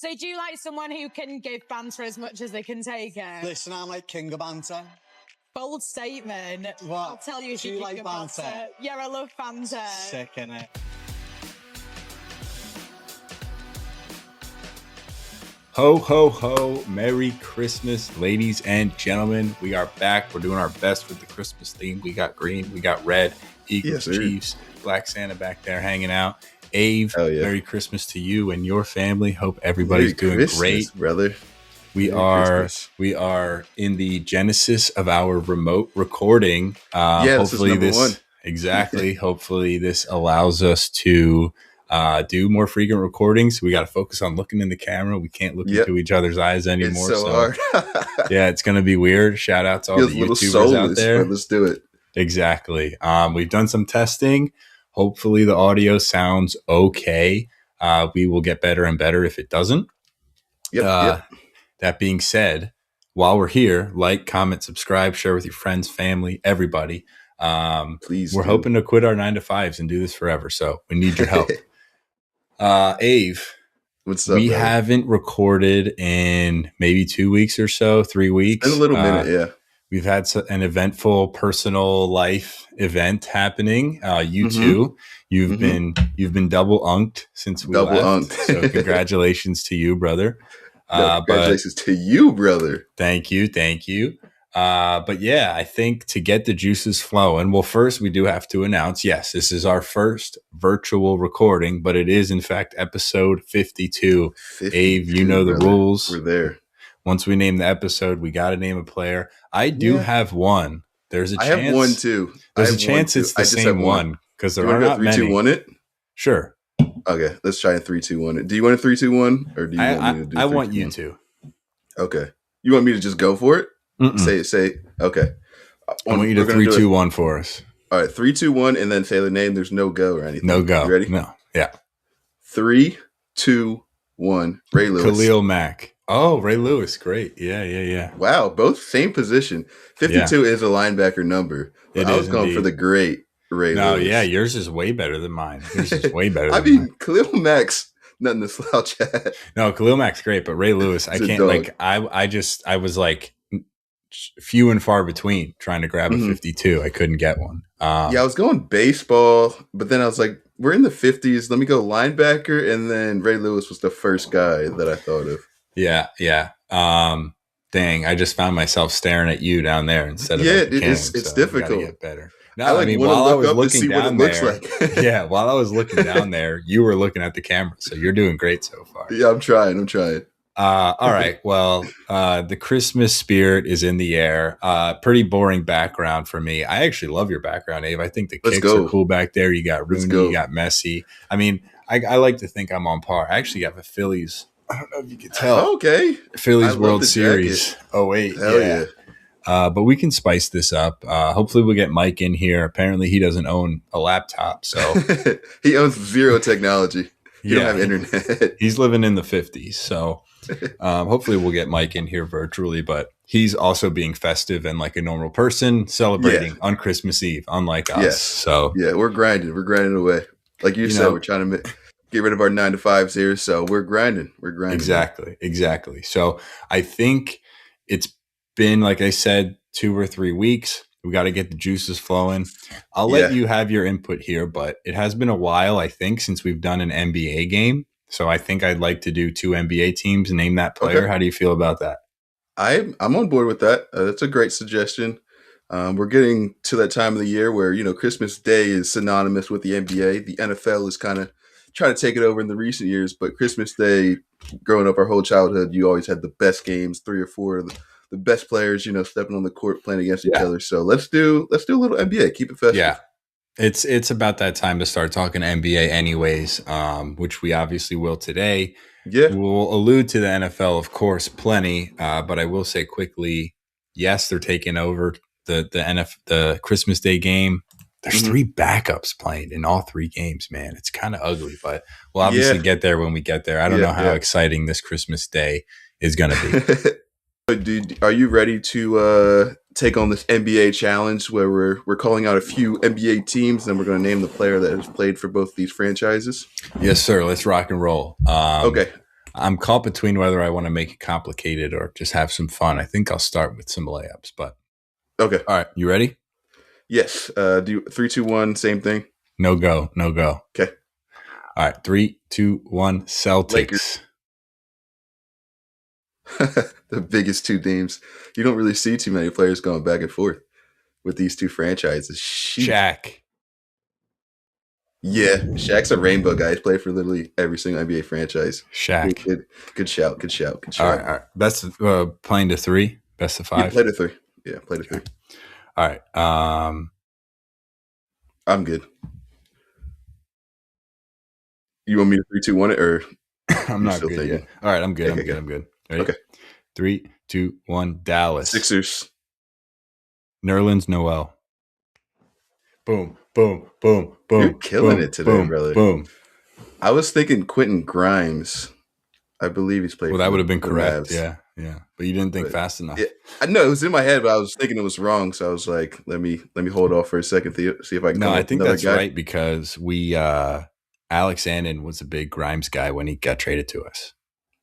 So do you like someone who can give banter as much as they can take it? Listen, I'm like king of banter. Bold statement. What? I'll tell you if Do you you king like of banter? Yeah, I love banter. Sick, innit? Ho, ho, ho. Merry Christmas, ladies and gentlemen. We are back. We're doing our best with the Christmas theme. We got green. We got red. Eagles, Yes, Chiefs, Black Santa back there hanging out. Ave, yeah. Merry Christmas to you and your family. Hope everybody's doing Christmas, great. brother. We are in the genesis of our remote recording. Hopefully this is number one. Exactly. Hopefully this allows us to do more frequent recordings. We got to focus on looking in the camera. We can't look into each other's eyes anymore. It's so hard. Yeah, it's going to be weird. Shout out to all the YouTubers out there. But let's do it. Exactly. We've done some testing. Hopefully the audio sounds okay. We will get better and better if it doesn't. Yep. That being said, while we're here, like, comment, subscribe, share with your friends, family, everybody. Please. We're hoping to quit our 9-to-5s and do this forever. So we need your help. Ave, what's up? We haven't recorded in maybe 2 weeks or so, 3 weeks. In a little minute, yeah. We've had an eventful personal life event happening. You too. You've been double unked since we left. So congratulations to you, brother. Congratulations to you, brother. Thank you. But yeah, I think to get the juices flowing, well, first we do have to announce, yes, this is our first virtual recording, but it is in fact episode 52. Ave, you know the rules. We're there. Once we name the episode, we got to name a player. I do have one. There's a chance. I have one too. There's a chance it's the same one because there are not many. 3, 2, 1 it? Sure. Okay, let's try a 3, 2, 1 it. Do you want a 3, 2, 1, or do you want me to do? I want you to. Okay. You want me to just go for it? Say. Okay. I want you to 3, 2, 1 for us. All right, 3, 2, 1, and then say the name. There's no go or anything. No go. You ready? No. Yeah. 3, 2, 1. Ray Lewis. Khalil Mack. Oh, Ray Lewis. Great. Yeah. Wow. Both same position. 52 is a linebacker number. I was going for the great Ray Lewis. No, yeah. Yours is way better than mine. Yours is way better than mine. Khalil Mack's nothing to slouch at. No, Khalil Mack's great, but Ray Lewis, I can't like, I was like few and far between trying to grab a 52. I couldn't get one. I was going baseball, but then I was like, we're in the 50s. Let me go linebacker. And then Ray Lewis was the first guy that I thought of. Yeah. Dang, I just found myself staring at you down there instead of at the camera, it's difficult. Get better. No, I mean, while I was looking down there, while I was looking down there, you were looking at the camera. So you're doing great so far. Yeah, I'm trying. All right. Well, the Christmas spirit is in the air. Pretty boring background for me. I actually love your background, Abe. I think the kicks are cool back there. You got Rooney, you got Messi. I mean, I like to think I'm on par. I actually have a Phillies. I don't know if you can tell. Okay. Phillies World Series. Oh, wait. Hell yeah. But we can spice this up. Hopefully we'll get Mike in here. Apparently he doesn't own a laptop. So he owns zero technology. He don't have internet. He's living in the 50s. So hopefully we'll get Mike in here virtually, but he's also being festive and like a normal person celebrating on Christmas Eve, unlike us. Yes. So yeah, we're grinding away. Like you said, we're trying to get rid of our 9-to-5s here. So we're grinding. Exactly. So I think it's been, like I said, 2 or 3 weeks. We got to get the juices flowing. I'll let you have your input here, but it has been a while, I think, since we've done an NBA game. So I think I'd like to do 2 NBA teams and name that player. Okay. How do you feel about that? I'm on board with that. That's a great suggestion. We're getting to that time of the year where, Christmas Day is synonymous with the NBA. The NFL is kind of trying to take it over in the recent years, but Christmas Day, growing up our whole childhood, you always had the best games, 3 or 4 of the best players, stepping on the court, playing against each other. So let's do a little NBA. Keep it festive. Yeah. It's about that time to start talking NBA anyways, which we obviously will today. Yeah. We'll allude to the NFL, of course, plenty. But I will say quickly, yes, they're taking over the Christmas Day game. There's 3 backups playing in all 3 games, man. It's kind of ugly, but we'll obviously get there when we get there. I don't know how exciting this Christmas Day is going to be. Dude, are you ready to take on this NBA challenge where we're calling out a few NBA teams and we're going to name the player that has played for both these franchises? Yes, sir. Let's rock and roll. Okay. I'm caught between whether I want to make it complicated or just have some fun. I think I'll start with some layups, but Okay. all right, you ready? Yes. Do 3, 2, 1, same thing. No go. Okay. All right, 3, 2, 1. Celtics. Lakers. The biggest two teams. You don't really see too many players going back and forth with these two franchises. Sheesh. Shaq. Yeah, Shaq's a rainbow guy. He's played for literally every single NBA franchise. Shaq. Good shout. All right. Best of playing to 3. Best of 5. Yeah, play to 3. Yeah, play to 3. All right. I'm good. You want me to 3, 2, 1 it or I'm not good yet. All right, I'm good. Okay, I'm good. Ready? Okay. 3, 2, 1. Dallas. Sixers. Nerlens Noel. Boom, boom, boom, boom. You're killing it today, boom, brother. Boom. I was thinking Quentin Grimes. I believe he's played. Well, that would have been the correct. Mavs. Yeah. But you didn't think fast enough. Yeah, I know it was in my head, but I was thinking it was wrong. So I was like, let me hold off for a second to see if I can. No, I think that's right because we Alex Annan was a big Grimes guy when he got traded to us.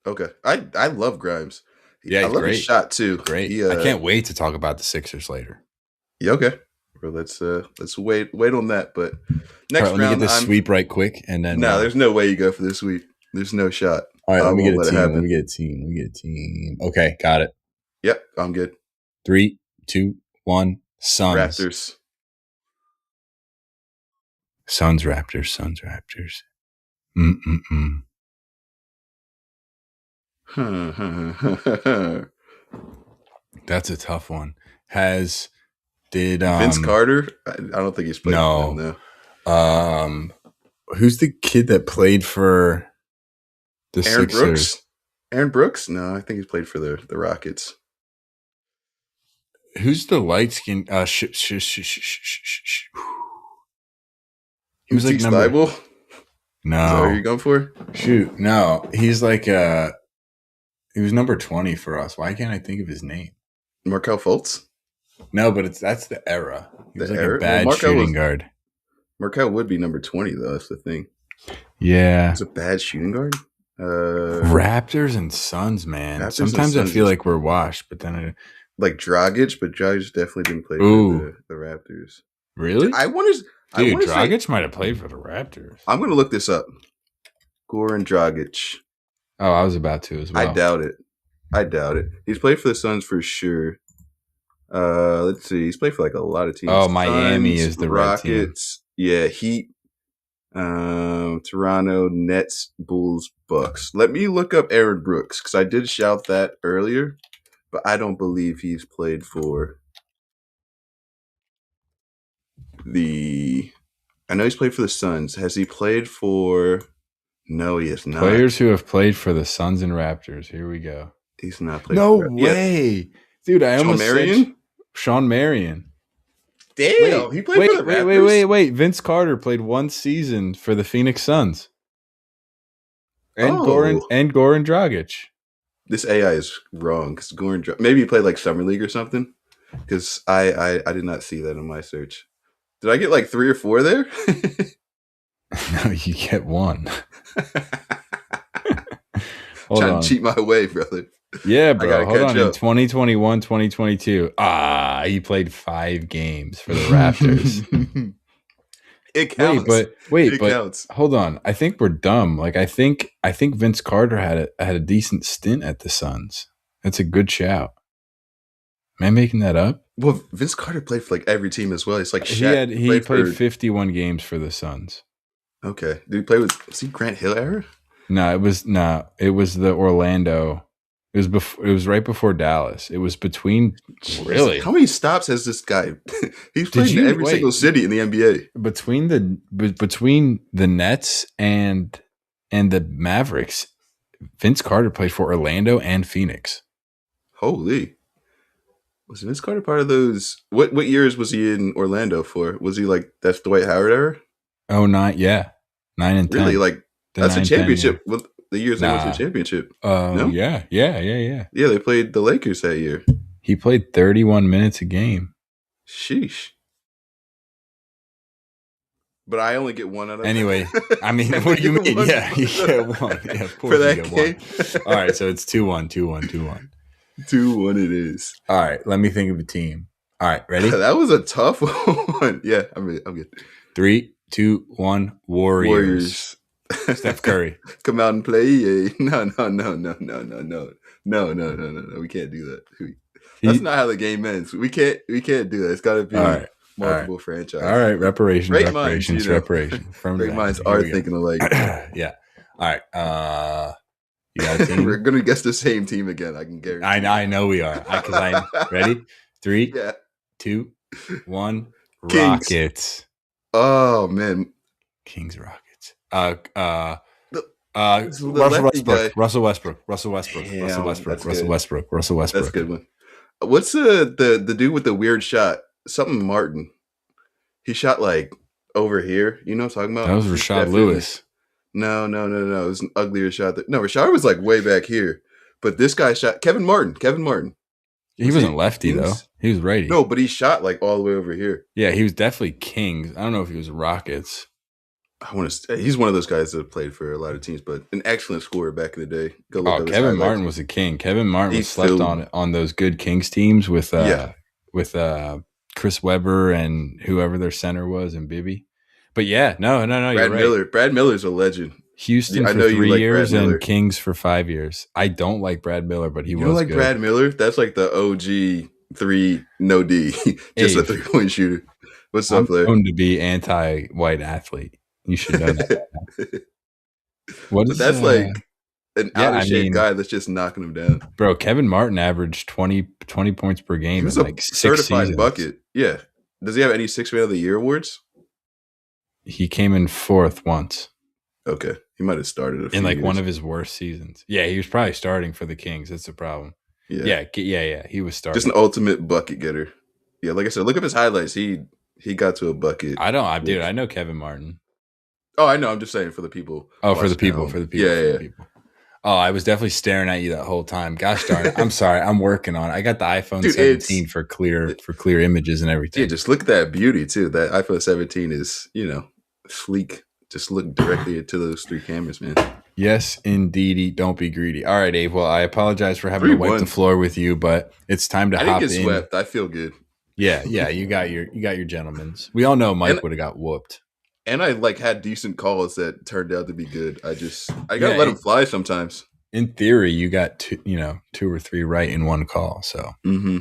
Okay, I love Grimes. Yeah, I love his shot too. Great. I can't wait to talk about the Sixers later. Yeah, okay. Well, let's wait on that. But next round, let me get this sweep right quick, and then there's no way you go for this sweep. There's no shot. All right, let me get a team. Okay, got it. Yep, I'm good. 3, 2, 1. Suns. Raptors. Suns. Raptors. That's a tough one. Did Vince Carter? I don't think he's played. No. Who's the kid that played for the Aaron Sixers? Brooks? Aaron Brooks? No, I think he's played for the Rockets. Who's the light skin? He was like number. No. Is that what you're going for? Shoot, no. He's like he was number 20 for us. Why can't I think of his name? Markelle Fultz? No, but that's the era. He was like era? a bad shooting guard. Markelle would be number 20 though. That's the thing. Yeah, he's a bad shooting guard. Raptors and Suns, man. Sometimes I feel like we're washed, but then like Dragic, but Dragic definitely didn't play for the Raptors. Really? Dude, Dragic might have played for the Raptors. I'm going to look this up. Goran Dragic. Oh, I was about to as well. I doubt it. He's played for the Suns for sure. Let's see. He's played for like a lot of teams. Oh, Miami is the Rockets. Yeah, Heat. Toronto, Nets, Bulls, Bucks. Let me look up Aaron Brooks because I did shout that earlier, but I don't believe he's played for I know he's played for the Suns. Has he played for? No, he has not. Players who have played for the Suns and Raptors. Here we go. He's not played. No way, dude! I almost said Sean Marion. Damn, he played for the Raptors. Wait. Vince Carter played one season for the Phoenix Suns. And Goran Dragic. This AI is wrong because maybe he played like summer league or something. Because I did not see that in my search. Did I get like 3 or 4 there? No, you get 1. Trying to cheat my way, brother. Yeah, bro. Hold on. In 2021, 2022, he played 5 games for the Raptors. It counts. Wait, counts. Hold on. I think we're dumb. Like I think Vince Carter had a decent stint at the Suns. That's a good shout. Am I making that up? Well, Vince Carter played for like every team as well. It's like Shaq. He played 51 games for the Suns. Okay. Did he play was he Grant Hill era? No, it was the Orlando. It was right before Dallas. It was between. Really? How many stops has this guy? He's played in every single city in the NBA. Between the Nets and the Mavericks, Vince Carter played for Orlando and Phoenix. Holy. Was Vince Carter part of those? What years was he in Orlando for? Was he like that's Dwight Howard era? Oh, 9 and 10. Really, like that's a championship. With the years they went to the championship. No? Yeah. Yeah, they played the Lakers that year. He played 31 minutes a game. Sheesh. but I only get one out of Anyway, I mean, what do you mean? one Yeah, you get one. Yeah, of course for that you get game. one. All right, so it's 2-1, 2-1, 2-1. 2-1 it is. All right, let me think of a team. All right, ready? That was a tough one. Yeah, I'm good. 3, 2, 1. Warriors. Steph Curry. Come out and play. Yeah. No. We can't do that. That's not how the game ends. We can't do that. It's got to be multiple franchises. All right, reparations. Great minds. Great minds are thinking alike. Yeah. All right. You got a team? We're gonna guess the same team again. I can guarantee. I know we are. Ready? 3, 2, 1. Kings. Rockets. Oh man. Kings Rockets. Russell Westbrook. Damn, Russell Westbrook. That's a good one. What's the dude with the weird shot? Something Martin. He shot like over here. You know what I'm talking about? That was Rashad Lewis. No. It was an uglier shot. Rashad was like way back here. But this guy shot Kevin Martin. He wasn't lefty though. He was righty. No, but he shot like all the way over here. Yeah, he was definitely Kings. I don't know if he was Rockets. He's one of those guys that pid for a lot of teams, but an excellent scorer back in the day. Kevin Martin was a king. Kevin Martin was slept on those good Kings teams with Chris Webber and whoever their center was and Bibby. But yeah, no, you're right. Brad Miller's a legend. Houston for 3 years and Kings for 5 years. I don't like Brad Miller, but he was don't like good. Brad Miller? That's like the OG 3 no D, just a 3-point shooter. What's up, Blair? I'm known to be anti-white athlete. You should know that. That's like an out of shape guy that's just knocking him down. Bro, Kevin Martin averaged 20 points per game. He was in a like 6 certified seasons. bucket. Yeah. Does he have any 6 Man of the Year awards? He came in 4th once. Okay. He might have started a few in like years. one of his worst seasons. Yeah, he was probably starting for the Kings. That's the problem. Yeah. He was starting. Just an ultimate bucket getter. Yeah, like I said, look up his highlights. He got to a bucket. I know Kevin Martin. Oh, I know. I'm just saying for the people. Oh, for the people. Yeah. Oh, I was definitely staring at you that whole time. Gosh darn it. I'm sorry. I'm working on it. I got the iPhone 17 for clear images and everything. Yeah, just look at that beauty too. That iPhone 17 is, sleek. Just look directly into those 3 cameras, man. Yes, indeedy. Don't be greedy. All right, Abe. Well, I apologize for having to wipe the floor with you, but it's time to hop in. I didn't get swept. I feel good. Yeah. You got your gentlemen's. We all know Mike would have got whooped. And I had decent calls that turned out to be good. I gotta let them fly sometimes. In theory, you got 2 or 3 right in one call. So. Mm-hmm.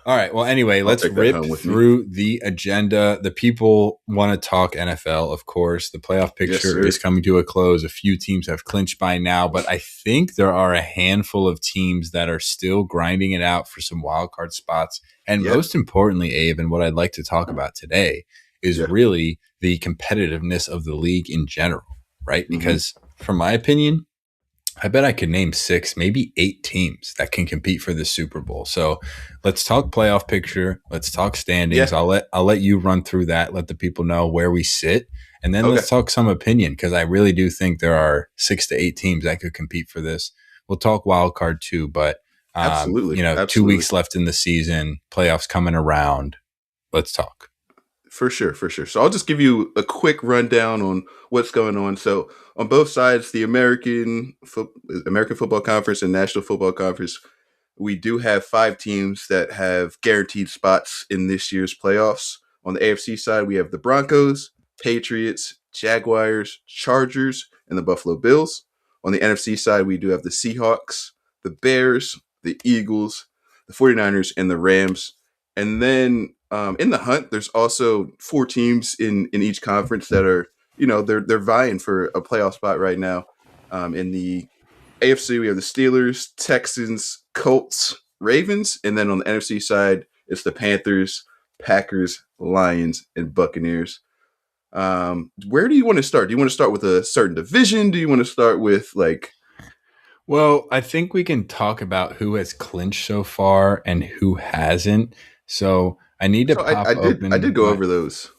All right. Well, anyway, let's rip through the agenda. The people want to talk NFL, of course. The playoff picture is coming to a close. A few teams have clinched by now, but I think there are a handful of teams that are still grinding it out for some wild card spots. And most importantly, Abe, and what I'd like to talk about today is really the competitiveness of the league in general, right? Mm-hmm. Because from my opinion, I bet I could name 6, maybe 8 teams that can compete for the Super Bowl. So let's talk playoff picture. Let's talk standings. Yeah. I'll let you run through that. Let the people know where we sit, and then let's talk some opinion, because I really do think there are 6 to 8 teams that could compete for this. We'll talk wild card too, but absolutely. 2 weeks left in the season, playoffs coming around. Let's talk. For sure. So I'll just give you a quick rundown on what's going on. So on both sides, the American Football Conference and National Football Conference, we do have 5 teams that have guaranteed spots in this year's playoffs. On the AFC side, we have the Broncos, Patriots, Jaguars, Chargers, and the Buffalo Bills. On the NFC side, we do have the Seahawks, the Bears, the Eagles, the 49ers, and the Rams. And then in the hunt, there's also 4 teams in each conference that are, they're vying for a playoff spot right now. In the AFC, we have the Steelers, Texans, Colts, Ravens. And then on the NFC side, it's the Panthers, Packers, Lions, and Buccaneers. Where do you want to start? Do you want to start with a certain division? Do you want to start with Well, I think we can talk about who has clinched so far and who hasn't. So I need to open. I did go over those.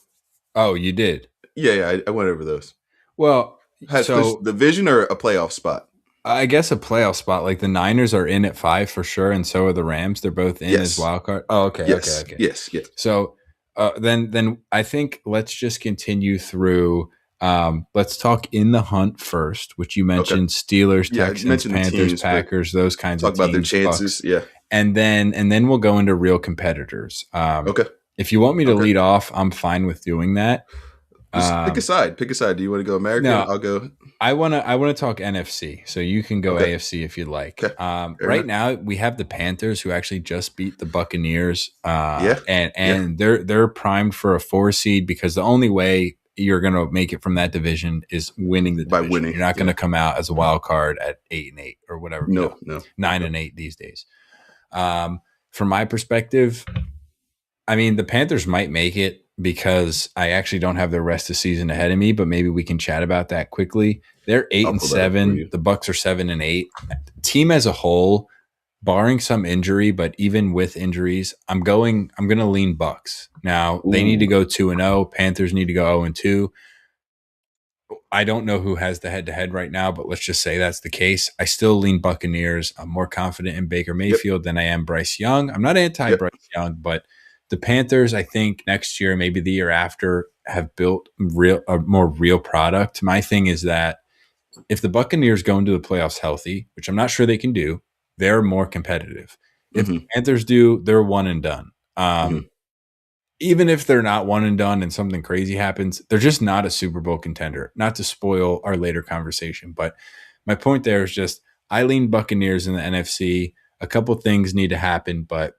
Oh, you did? Yeah, I went over those. Well, so division or a playoff spot? I guess a playoff spot. Like the Niners are in at 5 for sure, and so are the Rams. They're both in as wild card. Oh, okay, yes. okay. Yes. So Then I think let's just continue through. Let's talk in the hunt first, which you Okay. mentioned: Steelers, Yeah, you Texans, mentioned the Panthers, teams, but Packers, those kinds of talk about their teams, chances. Bucks, Yeah. and then we'll go into real competitors. Okay. If you want me to Okay. lead off, I'm fine with doing that. Just pick a side. Pick a side. Do you want to go American? No, I'll go. I wanna talk NFC, so you can go Okay. AFC if you'd like. Okay. Fair Right enough. now, we have the Panthers who actually just beat the Buccaneers, Yeah. and Yeah. they're primed for a 4 seed because the only way you're gonna make it from that division is winning the By division. winning. You're not gonna come out as a wild card at 8-8 or whatever. No. 9-8 these days. From my perspective, I mean, the Panthers might make it because I actually don't have the rest of the season ahead of me, but maybe we can chat about that quickly. They're I'll pull that up for 8-7. you. The Bucks are 7-8. Team as a whole, barring some injury, but even with injuries, I'm going to lean Bucks. Now, they need to go 2-0. Panthers need to go 0-2. I don't know who has the head-to-head right now, but let's just say that's the case. I still lean Buccaneers. I'm more confident in Baker Mayfield than I am Bryce Young. I'm not anti-Bryce Young, but the Panthers, I think next year, maybe the year after, have built a more real product. My thing is that if the Buccaneers go into the playoffs healthy, which I'm not sure they can do, they're more competitive. If the Panthers do, they're one and done. Even if they're not one and done and something crazy happens, they're just not a Super Bowl contender. Not to spoil our later conversation, but my point there is just I lean Buccaneers in the NFC. A couple things need to happen, but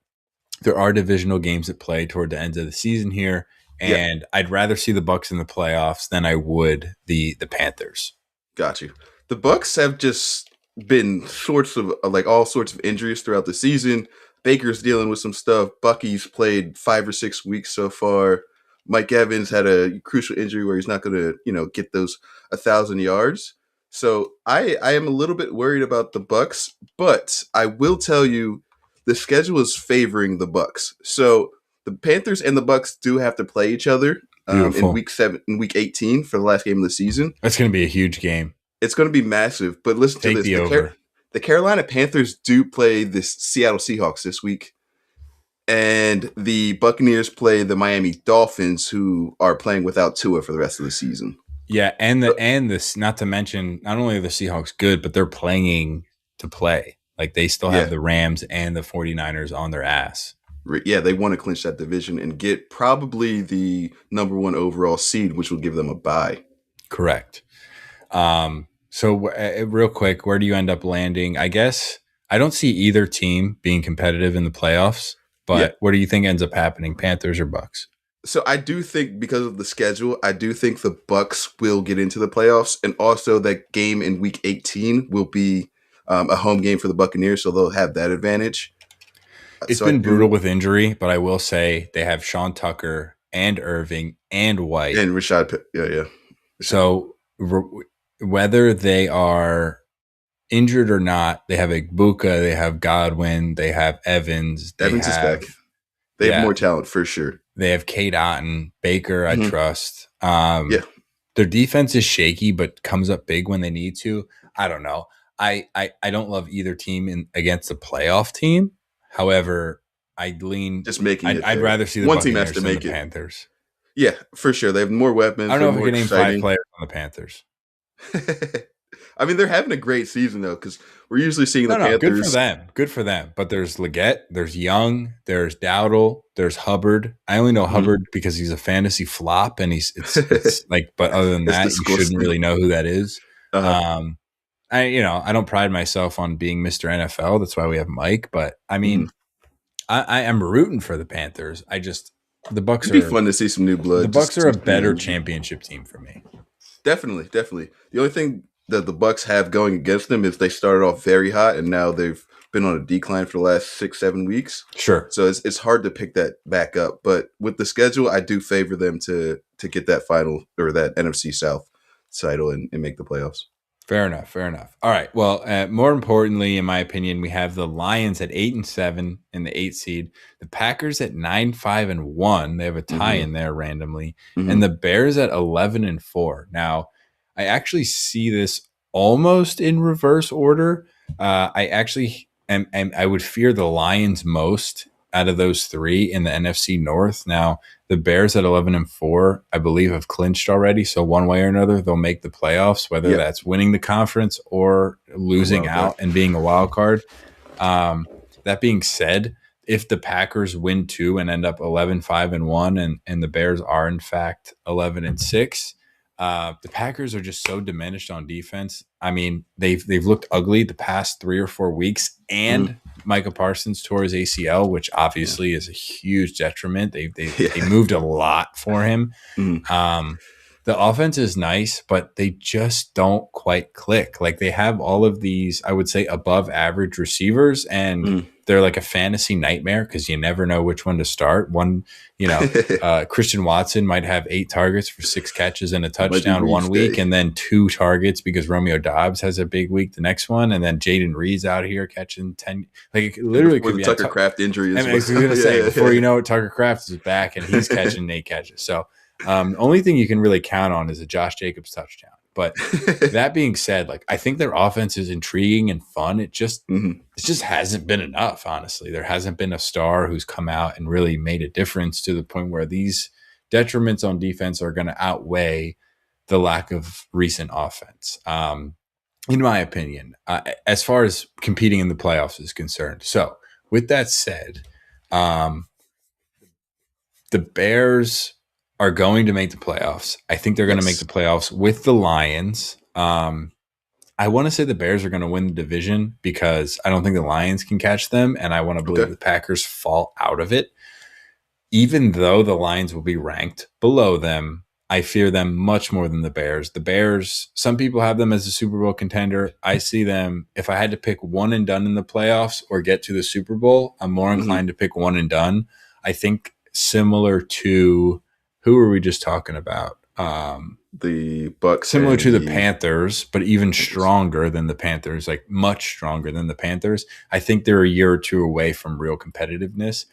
there are divisional games that play toward the end of the season here, and I'd rather see the Bucks in the playoffs than I would the Panthers. Got you. The Bucks have just been sorts of like all sorts of injuries throughout the season. Baker's dealing with some stuff. Bucky's played 5 or 6 weeks so far. Mike Evans had a crucial injury where he's not going to, get those 1,000 yards. So I am a little bit worried about the Bucks, but I will tell you the schedule is favoring the Bucks. So the Panthers and the Bucks do have to play each other in week 18 for the last game of the season. That's going to be a huge game. It's going to be massive. But listen to this: the Carolina Panthers do play the Seattle Seahawks this week, and the Buccaneers play the Miami Dolphins, who are playing without Tua for the rest of the season. Yeah, and this, not to mention, not only are the Seahawks good, but they're playing to play. Like they still have the Rams and the 49ers on their ass. Yeah, they want to clinch that division and get probably the number 1 overall seed, which will give them a bye. Correct. So real quick, where do you end up landing? I guess I don't see either team being competitive in the playoffs, but what do you think ends up happening, Panthers or Bucks? So I do think because of the schedule, I do think the Bucks will get into the playoffs, and also that game in week 18 will be a home game for the Buccaneers, so they'll have that advantage. It's been brutal with injury, but I will say they have Sean Tucker and Irving and White. And Rashad. Yeah. So whether they are injured or not, they have Igbuka, they have Godwin, they have Evans. Evans is back. They have more talent for sure. They have Kate Otten. Baker, I trust. Their defense is shaky, but comes up big when they need to. I don't know. I don't love either team against a playoff team. However, I'd rather see the one Buccaneers team has to make than the it. Panthers. Yeah, for sure. They have more weapons. I don't know if we can name 5 players on the Panthers. I mean, they're having a great season though, because we're usually seeing the Panthers. Good for them. But there's Leggett, there's Young, there's Dowdle, there's Hubbard. I only know Hubbard because he's a fantasy flop, and it's like. But other than that, you shouldn't really know who that is. I don't pride myself on being Mr. NFL. That's why we have Mike. But I mean, I am rooting for the Panthers. The Bucks. It'd be fun to see some new blood. The Bucks are a better championship team for me. Definitely. The only thing that the Bucks have going against them is they started off very hot, and now they've been on a decline for the last 6-7 weeks. Sure. So it's hard to pick that back up. But with the schedule, I do favor them to get that final or that NFC South title and make the playoffs. Fair enough. All right. Well, more importantly, in my opinion, we have the Lions at 8-7 in the 8th seed, the Packers at 9-5-1. They have a tie in there randomly, and the Bears at 11-4. Now, I actually see this almost in reverse order. I actually I would fear the Lions most out of those three in the NFC North. Now, the Bears at 11-4, I believe, have clinched already. So one way or another, they'll make the playoffs, whether that's winning the conference or losing out and being a wild card. That being said, if the Packers win 2 and end up 11-5-1, and the Bears are in fact 11-6, the Packers are just so diminished on defense. I mean, they've looked ugly the past 3 or 4 weeks, and Micah Parsons tore his ACL, which obviously is a huge detriment. They moved a lot for him. The offense is nice, but they just don't quite click. Like, they have all of these, I would say, above average receivers, and they're like a fantasy nightmare because you never know which one to start. One, Christian Watson might have 8 targets for 6 catches and a touchdown one week, and then 2 targets because Romeo Doubs has a big week the next one, and then Jaden Reed's out here catching 10. Like, it literally could be Tucker Kraft injury. I was going to say, before you know it, Tucker Kraft is back and he's catching 8 catches. So the only thing you can really count on is a Josh Jacobs touchdown. But that being said, like, I think their offense is intriguing and fun. It just hasn't been enough, honestly. There hasn't been a star who's come out and really made a difference to the point where these detriments on defense are going to outweigh the lack of recent offense, in my opinion, as far as competing in the playoffs is concerned. So with that said, the Bears are going to make the playoffs. I think they're going to make the playoffs with the Lions. I want to say the Bears are going to win the division because I don't think the Lions can catch them, and I want to believe the Packers fall out of it. Even though the Lions will be ranked below them, I fear them much more than the Bears. The Bears, some people have them as a Super Bowl contender. I see them, if I had to pick one and done in the playoffs or get to the Super Bowl, I'm more inclined to pick one and done. I think similar to, who were we just talking about? The Bucs. Similar to the Panthers, but even stronger than the Panthers, like much stronger than the Panthers. I think they're a year or two away from real competitiveness.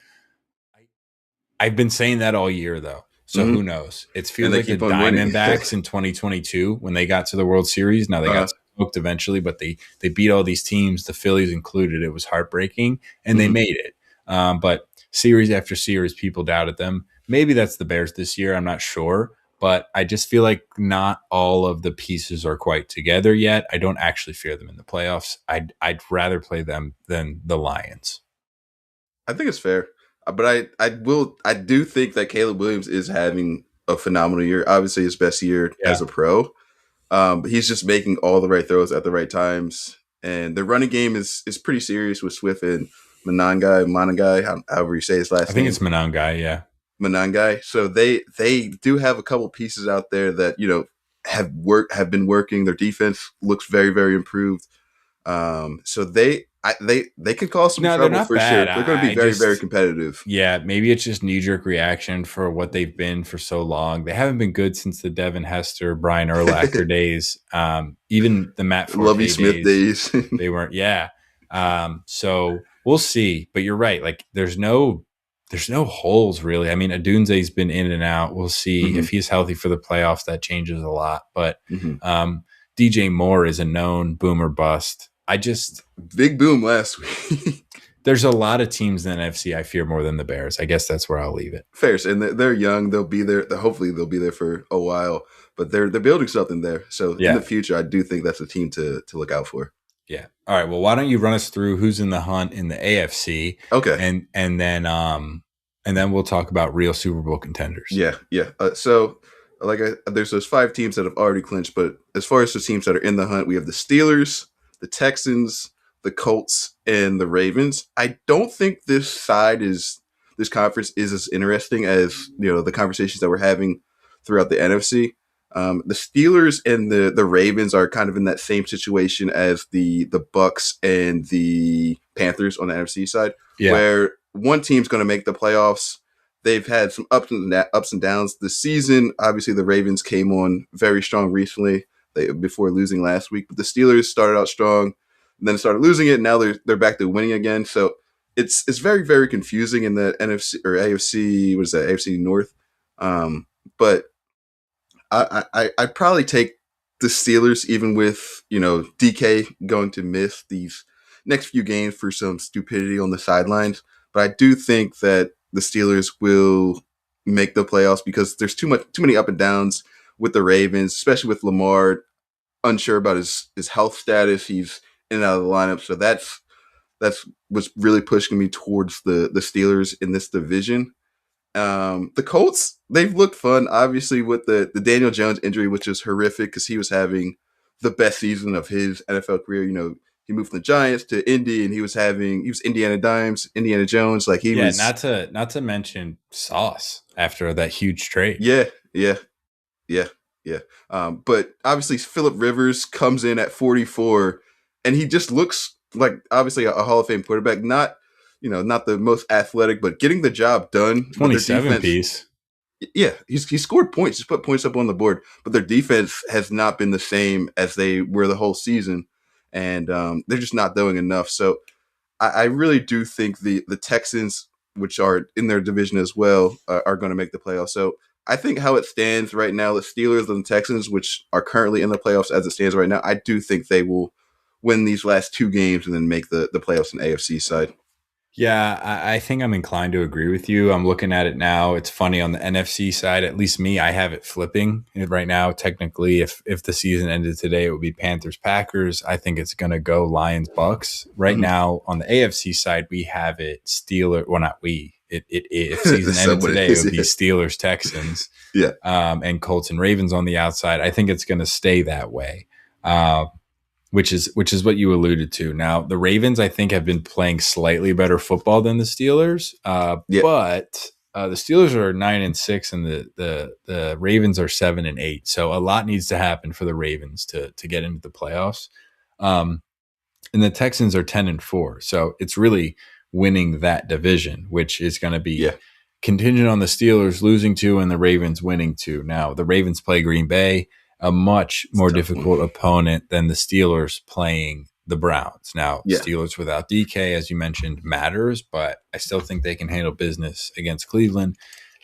I've been saying that all year, though. So who knows? It feels like the Diamondbacks in 2022 when they got to the World Series. Now they got smoked eventually, but they beat all these teams, the Phillies included. It was heartbreaking, and they made it. But series after series, people doubted them. Maybe that's the Bears this year. I'm not sure. But I just feel like not all of the pieces are quite together yet. I don't actually fear them in the playoffs. I'd rather play them than the Lions. I think it's fair. But I do think that Caleb Williams is having a phenomenal year. Obviously his best year as a pro. But he's just making all the right throws at the right times. And the running game is pretty serious with Swift and Monangai, however you say his last name. I think it's Monangai, yeah. Monangai. So they do have a couple pieces out there that, have been working. Their defense looks very, very improved. So they could cause some trouble for sure. They're going to be very, very competitive. Yeah, maybe it's just knee-jerk reaction for what they've been for so long. They haven't been good since the Devin Hester, Brian Urlacher days. Even the Matt Forte Lovie Smith days. They weren't. Yeah. So we'll see. But you're right. Like, there's no holes really. I mean, Adunze's been in and out. We'll see if he's healthy for the playoffs. That changes a lot. But DJ Moore is a known boom or bust. Big boom last week. There's a lot of teams in the NFC I fear more than the Bears. I guess that's where I'll leave it. Fair. And they're young. They'll be there. Hopefully they'll be there for a while. But they're building something there. So in the future, I do think that's a team to look out for. Yeah. All right. Well, why don't you run us through who's in the hunt in the AFC? Okay. And then we'll talk about real Super Bowl contenders. Yeah. So there's those 5 teams that have already clinched, but as far as the teams that are in the hunt, we have the Steelers, the Texans, the Colts, and the Ravens. I don't think this conference is as interesting as the conversations that we're having throughout the NFC. The Steelers and the Ravens are kind of in that same situation as the Bucs and the Panthers on the NFC side, where one team's going to make the playoffs. They've had some ups and downs this season. Obviously, the Ravens came on very strong recently before losing last week, but the Steelers started out strong and then started losing it. And now they're back to winning again. So it's very, very confusing in the NFC or AFC. What is that? AFC North. But I'd probably take the Steelers, even with, DK going to miss these next few games for some stupidity on the sidelines. But I do think that the Steelers will make the playoffs because there's too many up and downs with the Ravens, especially with Lamar unsure about his health status. He's in and out of the lineup, so that's what's really pushing me towards the Steelers in this division. The Colts, they've looked fun, obviously, with the Daniel Jones injury, which is horrific because he was having the best season of his NFL career. He moved from the Giants to Indy, and he was Indiana Jones. Like he was, not to mention Sauce after that huge trade. yeah, yeah, yeah, yeah. But obviously, Phillip Rivers comes in at 44, and he just looks like obviously a Hall of Fame quarterback. Not the most athletic, but getting the job done. 27 piece. Yeah, he scored points. He's put points up on the board, but their defense has not been the same as they were the whole season, and they're just not doing enough. So I really do think the Texans, which are in their division as well, are going to make the playoffs. So I think how it stands right now, the Steelers and the Texans, which are currently in the playoffs as it stands right now, I do think they will win these last two games and then make the playoffs in the AFC side. Yeah, I think I'm inclined to agree with you. I'm looking at it now. It's funny on the NFC side, at least me, I have it flipping right now. Technically, if the season ended today, it would be Panthers Packers. I think it's going to go Lions Bucks. Right now on the AFC side, we have it Steelers. Well, not we. If season ended today, it would be Steelers Texans. Yeah, and Colts and Ravens on the outside. I think it's going to stay that way. Which is what you alluded to. Now, the Ravens, I think, have been playing slightly better football than the Steelers, but the Steelers are 9-6, and the Ravens are 7-8. So a lot needs to happen for the Ravens to get into the playoffs. And the Texans are 10-4. So it's really winning that division, which is going to be contingent on the Steelers losing 2 and the Ravens winning 2. Now, the Ravens play Green Bay, a much more difficult opponent than the Steelers playing the Browns. Now, Steelers without DK, as you mentioned, matters, but I still think they can handle business against Cleveland.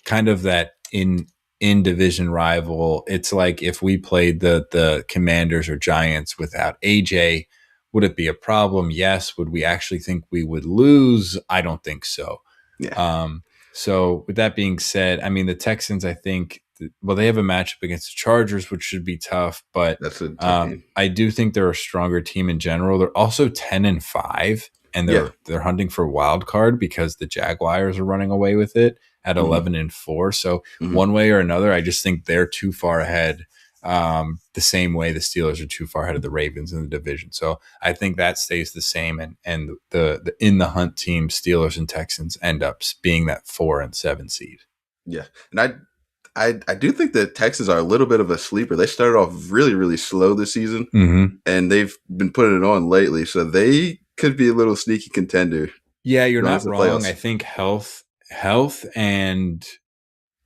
Kind of that in division rival. It's like if we played the Commanders or Giants without AJ, would it be a problem? Yes. Would we actually think we would lose? I don't think so. Yeah. So with that being said, I mean, the Texans, I think, they have a matchup against the Chargers, which should be tough, but that's a tough game. I do think they're a stronger team in general. They're also 10-5, and they're hunting for a wild card because the Jaguars are running away with it at 11-4. So one way or another, I just think they're too far ahead. The same way the Steelers are too far ahead of the Ravens in the division. So I think that stays the same, and the in the hunt team, Steelers and Texans, end up being that 4 and 7 seed. Yeah, and I do think the Texans are a little bit of a sleeper. They started off really, really slow this season, and they've been putting it on lately. So they could be a little sneaky contender. Yeah, you're not wrong. Playoffs. I think health, and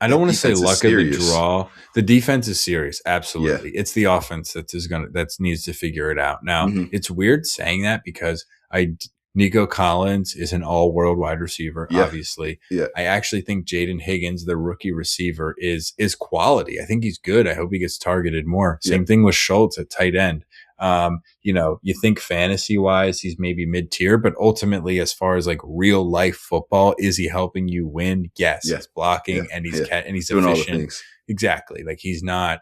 I don't want to say luck of the draw. The defense is serious. Absolutely. Yeah. It's the offense that needs to figure it out. Now, it's weird saying that because Nico Collins is an all-world wide receiver, obviously. Yeah. I actually think Jaden Higgins, the rookie receiver, is quality. I think he's good. I hope he gets targeted more. Same thing with Schultz at tight end. You think fantasy-wise, he's maybe mid-tier, but ultimately, as far as like real-life football, is he helping you win? Yes. He's blocking and he's doing efficient. All the things. Exactly. Like he's not.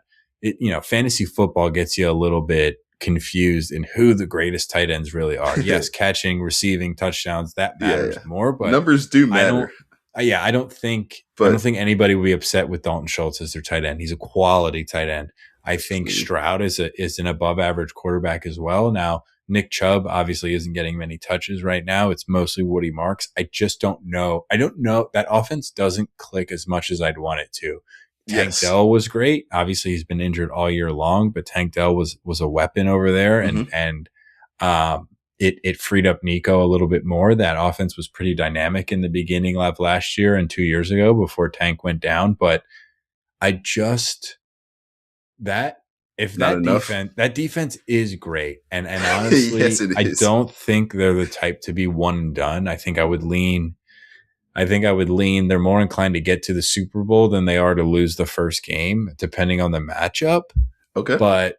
Fantasy football gets you a little bit confused in who the greatest tight ends really are. Yes, catching, receiving, touchdowns, that matters more, but numbers do matter. I don't think anybody will be upset with Dalton Schultz as their tight end. He's a quality tight end. I think Stroud is an above average quarterback as well. Now, Nick Chubb obviously isn't getting many touches right now. It's mostly Woody Marks. I just don't know. I don't know. That offense doesn't click as much as I'd want it to. Tank Dell was great. Obviously, he's been injured all year long, but Tank Dell was a weapon over there, and it freed up Nico a little bit more. That offense was pretty dynamic in the beginning of last year and 2 years ago before Tank went down. But that defense is great, and honestly, yes, I don't think they're the type to be one and done. I think I would lean. They're more inclined to get to the Super Bowl than they are to lose the first game, depending on the matchup. Okay. But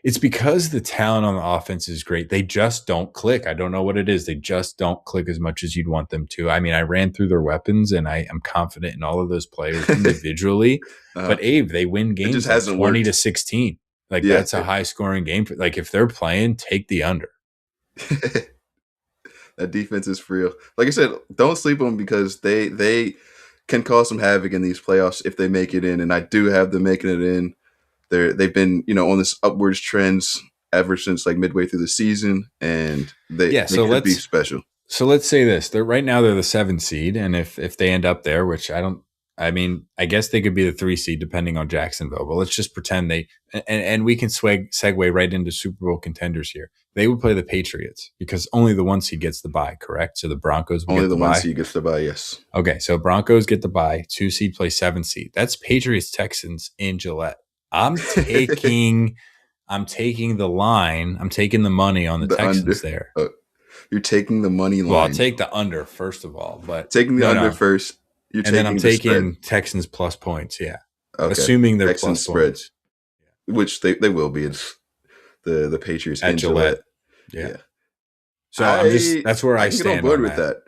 It's because the talent on the offense is great. They just don't click. I don't know what it is. They just don't click as much as you'd want them to. I mean, I ran through their weapons, and I am confident in all of those players individually. But Abe, they win it games just like hasn't 20 worked. to 16. Like Yeah. that's a high scoring game. Like if they're playing, take the under. That defense is for real. Like I said, don't sleep on them because they can cause some havoc in these playoffs if they make it in. And I do have them making it in. They've been, on this upwards trends ever since like midway through the season, and they could be special. So let's say this: they're the 7th seed, and if they end up there, which I guess they could be the 3 seed depending on Jacksonville. But let's just pretend and we can segue right into Super Bowl contenders here. They would play the Patriots because only the 1 seed gets the bye, correct? So the Broncos only get the 1 bye. seed gets the bye. Yes. Okay, so Broncos get the bye. 2 seed play 7 seed. That's Patriots Texans in Gillette. I'm taking the line. I'm taking the money on the Texans there. You're taking the money line. Well, I'll take the under first of all, but taking the under first. Then I'm taking Texans plus points. Yeah, okay. Assuming they're plus points, which they will be. It's the Patriots at in Gillette. Yeah. So that's where I stand on board with that.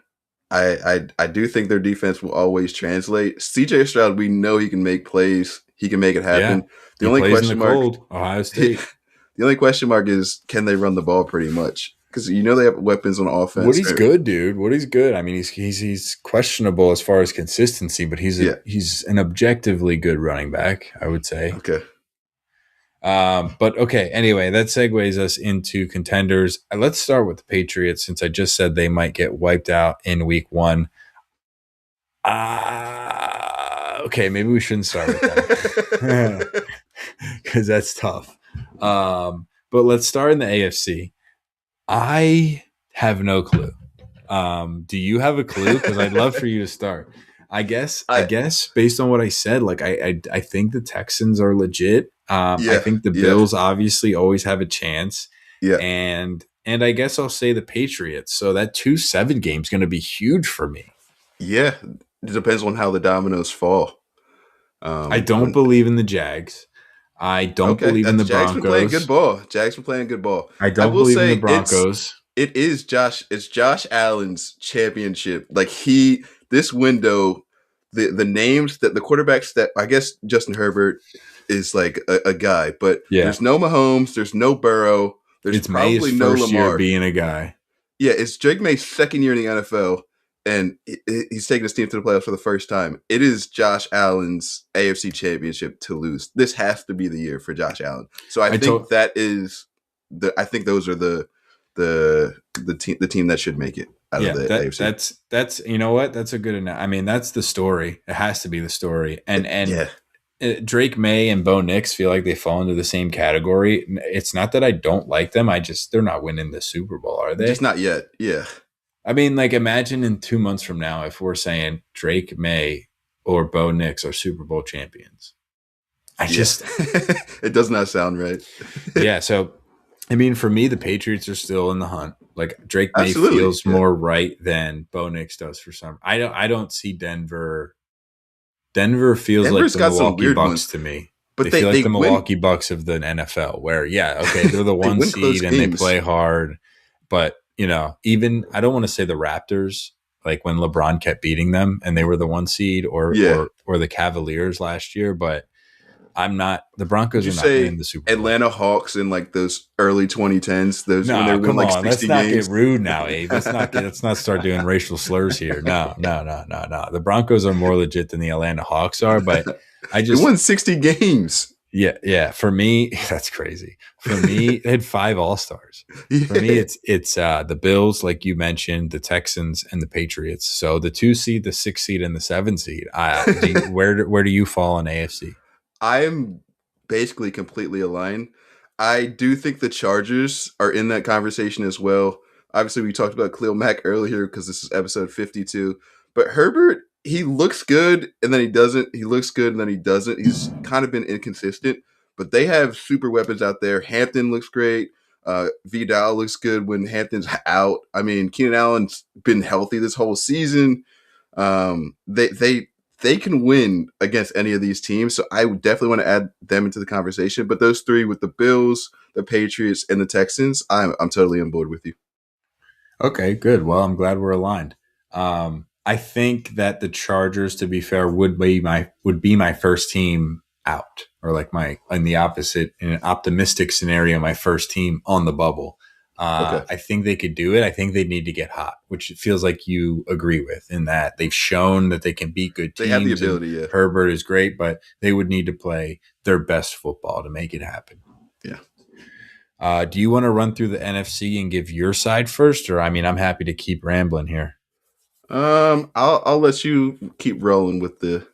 I do think their defense will always translate. CJ Stroud, we know he can make plays. He can make it happen. Yeah. The only question mark, Ohio State. The only question mark is, can they run the ball pretty much? Because they have weapons on offense. Woody's good, dude. Woody's good. I mean, he's questionable as far as consistency, but he's an objectively good running back, I would say. Okay. But okay. Anyway, that segues us into contenders. Let's start with the Patriots, since I just said they might get wiped out in week 1. Okay, maybe we shouldn't start with that because that's tough. But let's start in the AFC. I have no clue. Do you have a clue? Because I'd love for you to start. I guess based on what I said, like I think the Texans are legit. I think the Bills obviously always have a chance. Yeah. And I guess I'll say the Patriots. So that 2-7 game is going to be huge for me. Yeah. It depends on how the dominoes fall. I don't believe in the Jags. I don't believe in the Broncos. Jags been playing good ball. Jags been playing good ball. I don't believe in the Broncos. It's Josh Allen's championship. Like this window, the names that the quarterbacks that I guess Justin Herbert is like a guy, but there's no Mahomes, there's no Burrow, there's probably no Lamar. Year being a guy. Yeah, it's Drake May's second year in the NFL, and he's taking his team to the playoffs for the first time. It is Josh Allen's AFC championship to lose. This has to be the year for Josh Allen. So I think that is I think those are the team that should make it out of the AFC. That's you know what? That's a good enough. I mean, that's the story. It has to be the story. And Drake May and Bo Nix feel like they fall into the same category. It's not that I don't like them. They're not winning the Super Bowl, are they? Just not yet. Yeah. I mean, like imagine in 2 months from now if we're saying Drake May or Bo Nix are Super Bowl champions. It does not sound right. Yeah. So, I mean, for me, the Patriots are still in the hunt. Like Drake May feels more right than Bo Nix does for some. I don't see Denver. Denver feels Denver's like the Milwaukee Bucks to me. But they feel like the Milwaukee Bucks of the NFL, where they're the 1 seed and they play hard. But even I don't want to say the Raptors, like when LeBron kept beating them and they were the 1 seed, or the Cavaliers last year, but the Broncos are not winning the Super Bowl. Atlanta Hawks in like those early 2010s, when they win like 60 let's games. Not get rude now, Abe. Let's not start doing racial slurs here. No. The Broncos are more legit than the Atlanta Hawks are, but they won 60 games. Yeah. For me, that's crazy. For me, they had 5 All-Stars. For me, it's the Bills, like you mentioned, the Texans, and the Patriots. So the 2 seed, the 6 seed, and the 7 seed. Where do you fall in AFC? I'm basically completely aligned. I do think the Chargers are in that conversation as well. Obviously, we talked about Khalil Mack earlier because this is episode 52. But Herbert, he looks good and then he doesn't. He looks good and then he doesn't. He's kind of been inconsistent. But they have super weapons out there. Hampton looks great. Vidal looks good when Hampton's out. I mean, Keenan Allen's been healthy this whole season. They they can win against any of these teams. So I would definitely want to add them into the conversation. But those three with the Bills, the Patriots, and the Texans, I'm totally on board with you. Okay, good. Well, I'm glad we're aligned. I think that the Chargers, to be fair, would be my first team out, or like in the opposite, in an optimistic scenario, my first team on the bubble. Okay. I think they could do it. I think they need to get hot, which it feels like you agree with, in that they've shown that they can beat good teams. They have the ability, yeah. Herbert is great, but they would need to play their best football to make it happen. Yeah. Do you want to run through the NFC and give your side first, or I'm happy to keep rambling here. I'll let you keep rolling with the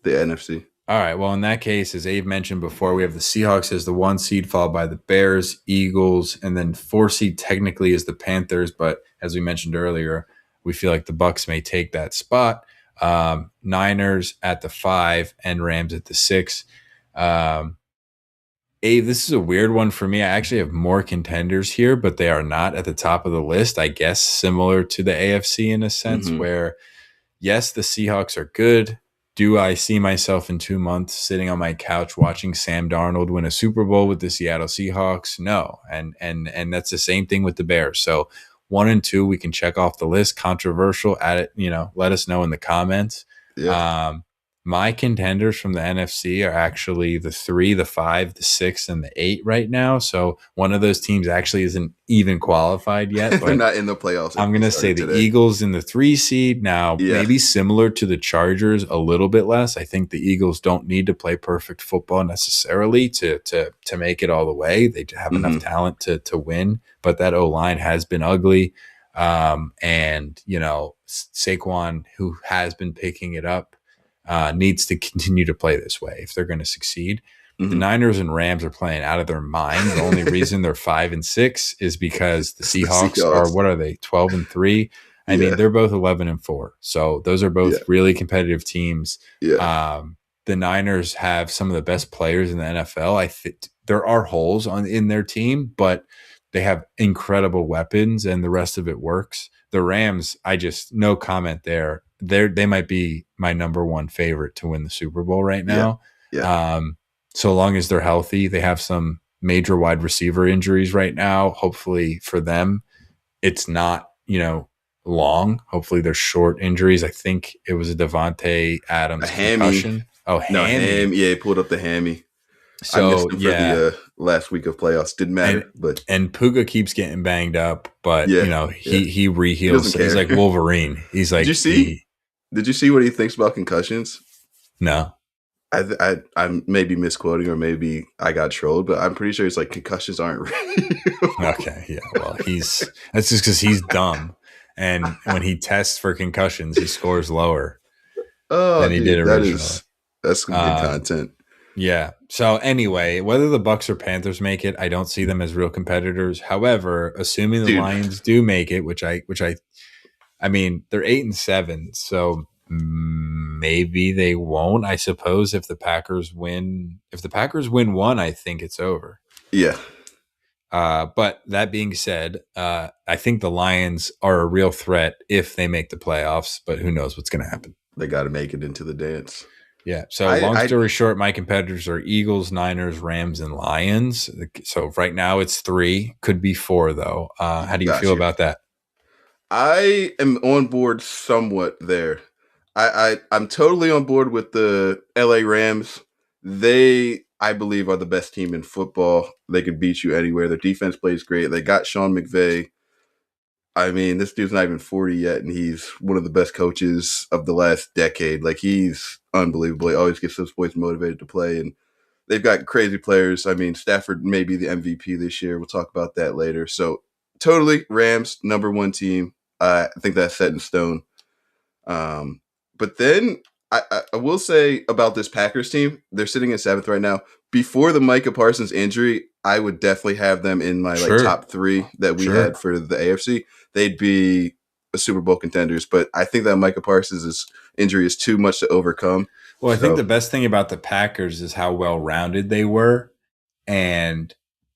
NFC. All right. Well, in that case, as Abe mentioned before, we have the Seahawks as the 1 seed, followed by the Bears, Eagles, and then 4 seed technically is the Panthers. But as we mentioned earlier, we feel like the Bucs may take that spot. Niners at the 5 and Rams at the 6. Abe, this is a weird one for me. I actually have more contenders here, but they are not at the top of the list. I guess similar to the AFC in a sense, where yes, the Seahawks are good. Do I see myself in 2 months sitting on my couch watching Sam Darnold win a Super Bowl with the Seattle Seahawks? No. And that's the same thing with the Bears. So 1 and 2, we can check off the list. Controversial, add it, let us know in the comments. Yeah. My contenders from the NFC are actually the 3, the 5, the 6, and the 8 right now. So one of those teams actually isn't even qualified yet. But they're not in the playoffs. I'm going to say the Eagles in the 3 seed. Now, maybe similar to the Chargers, a little bit less. I think the Eagles don't need to play perfect football necessarily to make it all the way. They have enough talent to win, but that O-line has been ugly. And, Saquon, who has been picking it up, needs to continue to play this way if they're going to succeed. The Niners and Rams are playing out of their mind. The only reason they're 5 and 6 is because the Seahawks are, what are they, 12 and 3? I mean, they're both 11 and 4. So those are both really competitive teams. The Niners have some of the best players in the NFL. I think there are holes in their team, but they have incredible weapons and the rest of it works. The Rams, no comment there. They might be my number 1 favorite to win the Super Bowl right now. So long as they're healthy. They have some major wide receiver injuries right now. Hopefully for them, it's not, long. Hopefully they're short injuries. I think it was a Devontae Adams concussion. Oh, hammy. Yeah, he pulled up the hammy. So, I missed him for the last week of playoffs. Didn't matter. And Puga keeps getting banged up, but he re-heals. He's like Wolverine. He's like, Did you see what he thinks about concussions? No. I may be misquoting, or maybe I got trolled, but I'm pretty sure it's like concussions aren't real. Okay, yeah. Well, that's just because he's dumb, and when he tests for concussions, he scores lower than he did originally. That's some good content. Yeah. So anyway, whether the Bucs or Panthers make it, I don't see them as real competitors. However, assuming the Lions do make it, which I mean, they're 8 and 7, so maybe they won't. I suppose if the Packers win 1, I think it's over. Yeah. But that being said, I think the Lions are a real threat if they make the playoffs. But who knows what's going to happen? They got to make it into the dance. Yeah. So long story short, my competitors are Eagles, Niners, Rams, and Lions. So right now it's 3, could be 4 though. How do you feel about that? I am on board somewhat there. I'm totally on board with the LA Rams. They, I believe, are the best team in football. They could beat you anywhere. Their defense plays great. They got Sean McVay. I mean, this dude's not even 40 yet, and he's one of the best coaches of the last decade. Like, he's unbelievable. He always gets those boys motivated to play, and they've got crazy players. I mean, Stafford may be the MVP this year. We'll talk about that later. So, totally, Rams, number 1 team. I think that's set in stone. But then I will say about this Packers team, they're sitting in 7th right now. Before the Micah Parsons injury, I would definitely have them in my top 3 that we had for the AFC. They'd be a Super Bowl contenders, but I think that Micah Parsons' injury is too much to overcome. Well, I think the best thing about the Packers is how well-rounded they were, and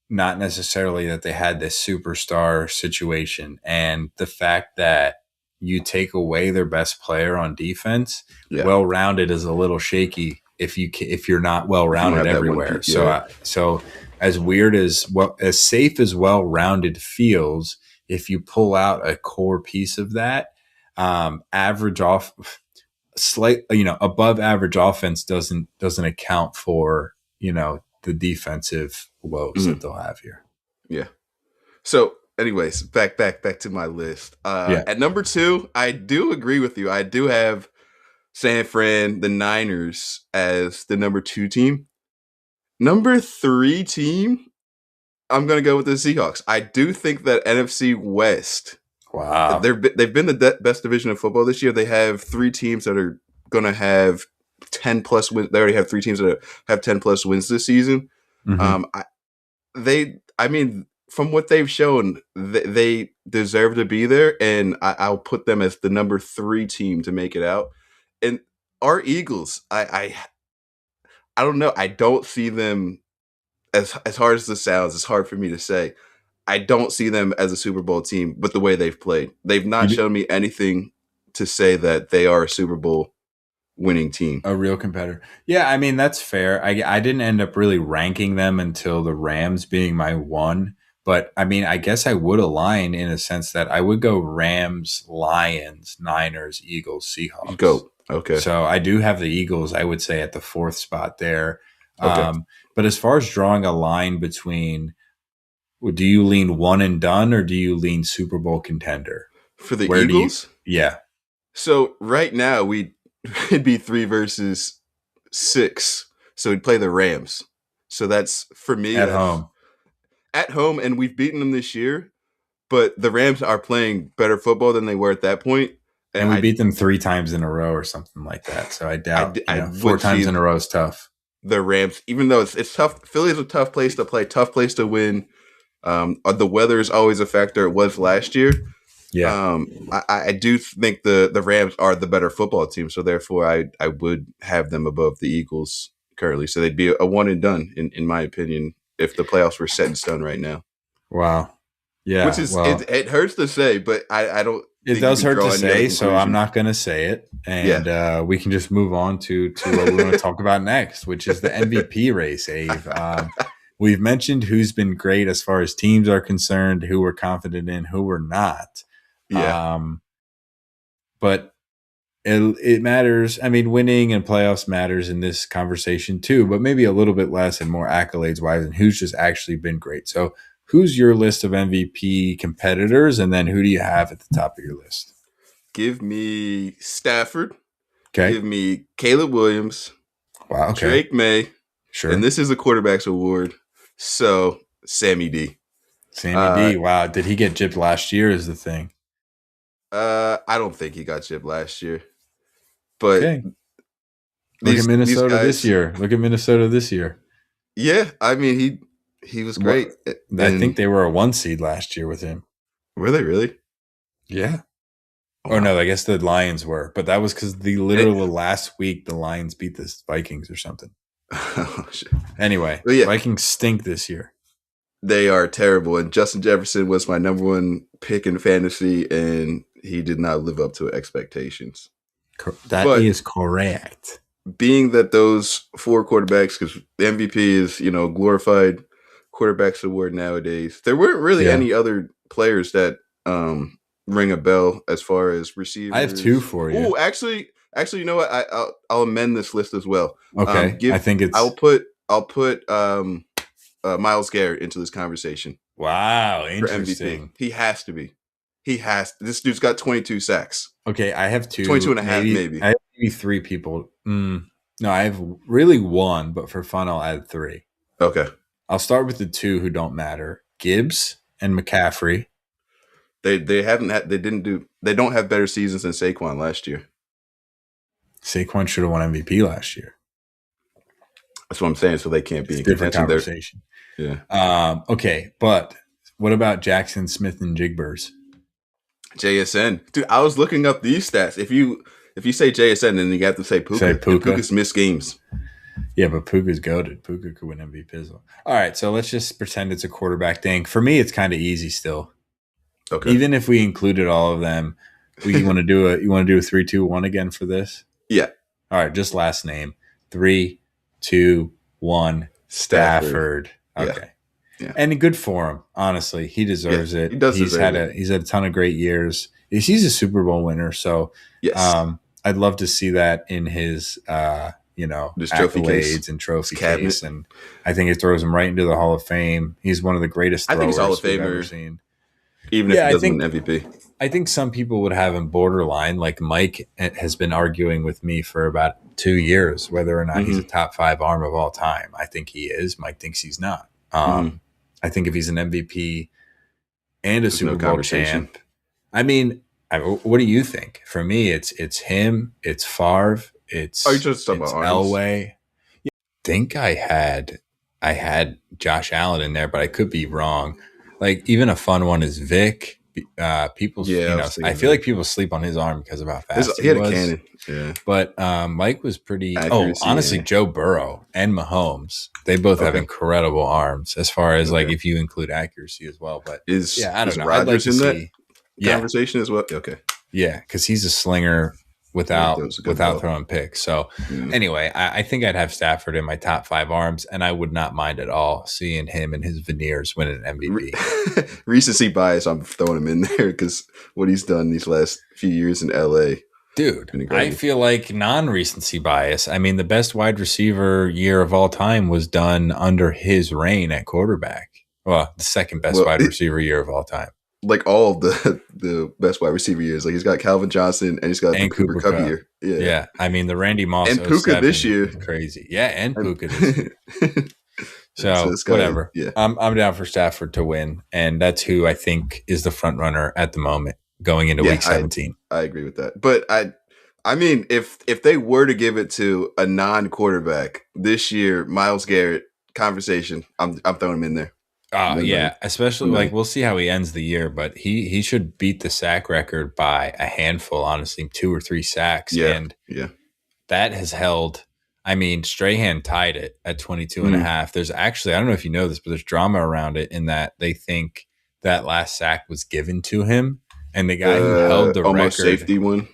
not necessarily that they had this superstar situation, and the fact that you take away their best player on defense, Yeah. well-rounded is a little shaky if you're not well-rounded everywhere. So as weird as safe as well-rounded feels, if you pull out a core piece of that, average off slight, above average offense doesn't account for, the defensive woes that they'll have here. Yeah. So anyways, back to my list. At number 2, I do agree with you. I do have San Fran, the Niners, as the number 2 team. Number 3 team, I'm going to go with the Seahawks. I do think that NFC West, wow, they've been the best division of football this year. They have 3 teams that are going to have 10 plus wins. They already have 3 teams that have 10 plus wins this season. Mm-hmm. From what they've shown, they deserve to be there, and I'll put them as the number 3 team to make it out. And our Eagles, I don't know. I don't see them, as hard as this sounds, it's hard for me to say. I don't see them as a Super Bowl team, but the way they've played, they've not shown me anything to say that they are a Super Bowl winning team. A real competitor. Yeah, I mean, that's fair. I didn't end up really ranking them until the Rams being my 1. But, I mean, I guess I would align in a sense that I would go Rams, Lions, Niners, Eagles, Seahawks. Go. Okay. So I do have the Eagles, I would say, at the 4th spot there. Okay. But as far as drawing a line between, do you lean one and done or do you lean Super Bowl contender? For the Eagles? Yeah. So right now it'd be 3 versus 6. So we'd play the Rams. So that's, for me, at home. At home, and we've beaten them this year, but the Rams are playing better football than they were at that point. And we beat them 3 times in a row or something like that. So I doubt 4 times in a row is tough. The Rams, even though it's tough, Philly is a tough place to play, tough place to win. The weather is always a factor. It was last year. Yeah. I do think the Rams are the better football team, so therefore I would have them above the Eagles currently. So they'd be a one and done, in my opinion, if the playoffs were set in stone right now. Wow. Yeah. Which is, it hurts to say, but I don't. It does hurt to say, so I'm not going to say it. And we can just move on to what we're going to talk about next, which is the MVP race, Ave. We've mentioned who's been great as far as teams are concerned, who we're confident in, who we're not. Yeah. But it matters. I mean, winning and playoffs matters in this conversation too, but maybe a little bit less and more accolades wise, and who's just actually been great. So who's your list of MVP competitors, and then who do you have at the top of your list? Give me Stafford. Okay. Give me Caleb Williams. Wow. Okay. Drake May. Sure. And this is a quarterback's award. So Sammy D. Sammy D. Wow. Did he get gypped last year is the thing? I don't think he got gypped last year. But look at Minnesota this year. Look at Minnesota this year. Yeah. I mean, he was great. I think they were a 1 seed last year with him. Were they really? Yeah. Or no, I guess the Lions were. But that was because literally last week the Lions beat the Vikings or something. Oh, shit. Anyway, Vikings stink this year. They are terrible. And Justin Jefferson was my number 1 pick in fantasy, and he did not live up to expectations. That is correct. Being that those 4 quarterbacks, because the MVP is, glorified quarterbacks award nowadays, there weren't really any other players that ring a bell as far as receivers. I have 2 for you. Oh, actually, you know what? I'll amend this list as well. Okay, I think it's. I'll put Myles Garrett into this conversation. Wow, interesting. For MVP. He has to be. This dude's got 22 sacks. Okay, I have 2. 22 and a half, maybe. I have maybe 3 people. No, I have really 1, but for fun, I'll add 3. Okay. I'll start with the 2 who don't matter: Gibbs and McCaffrey. They don't have better seasons than Saquon last year. Saquon should have won MVP last year. That's what I'm saying. So they can't be in different conversation. Yeah. Okay, but what about Jackson Smith and Jigbers? JSN, dude. I was looking up these stats. If you say JSN, then you have to say Puka. Say Puka. Puka's missed games. Yeah, but Puka's goated. Puka could win MVP. All right, so let's just pretend it's a quarterback thing. For me, it's kind of easy still. Okay. Even if we included all of them, You want to do a 3-2-1 again for this? Yeah. All right, just last name. 3, 2, 1. Stafford. Okay. Yeah. And good for him. Honestly, he deserves it. He does deserve it. He's had a ton of great years. He's a Super Bowl winner, so yes. I'd love to see that in his accolades and trophy case. And I think it throws him right into the Hall of Fame. He's one of the greatest throwers we've ever seen. Even if he doesn't win MVP. I think some people would have him borderline. Like Mike has been arguing with me for about 2 years whether or not he's a top 5 arm of all time. I think he is. Mike thinks he's not. I think if he's an MVP and a Super Bowl champ, I mean, what do you think? For me, it's him, it's Favre, it's Elway. I think I had Josh Allen in there, but I could be wrong. Like even a fun one is Vic. I feel like people sleep on his arm because of how fast he was. A cannon. Yeah. But Mike was pretty. Honestly, Joe Burrow and Mahomes, they both have incredible arms as far as like if you include accuracy as well. But I don't know. I'd like to see conversation as well. Okay. Yeah, because he's a slinger without throwing picks. So anyway, I think I'd have Stafford in my top 5 arms, and I would not mind at all seeing him and his veneers win an MVP. Recency bias, I'm throwing him in there because what he's done these last few years in LA. Dude, I feel like non-recency bias. I mean, the best wide receiver year of all time was done under his reign at quarterback. Well, the second best wide receiver year of all time. Like all of the best wide receiver years. Like he's got Calvin Johnson and he's got the Cooper Kupp year. Yeah. I mean, the Randy Moss and Puka this year. Crazy. Yeah, and Puka this year. So whatever. Yeah. I'm down for Stafford to win. And that's who I think is the front runner at the moment going into week 17. I agree with that. But I mean, if they were to give it to a non-quarterback this year, Myles Garrett conversation, I'm throwing him in there. Especially like we'll see how he ends the year, but he should beat the sack record by a handful, honestly, 2 or 3 sacks. And that has held. I mean, Strahan tied it at 22 and a half. There's actually, I don't know if you know this, but there's drama around it in that they think that last sack was given to him, and the guy who held the record, safety one.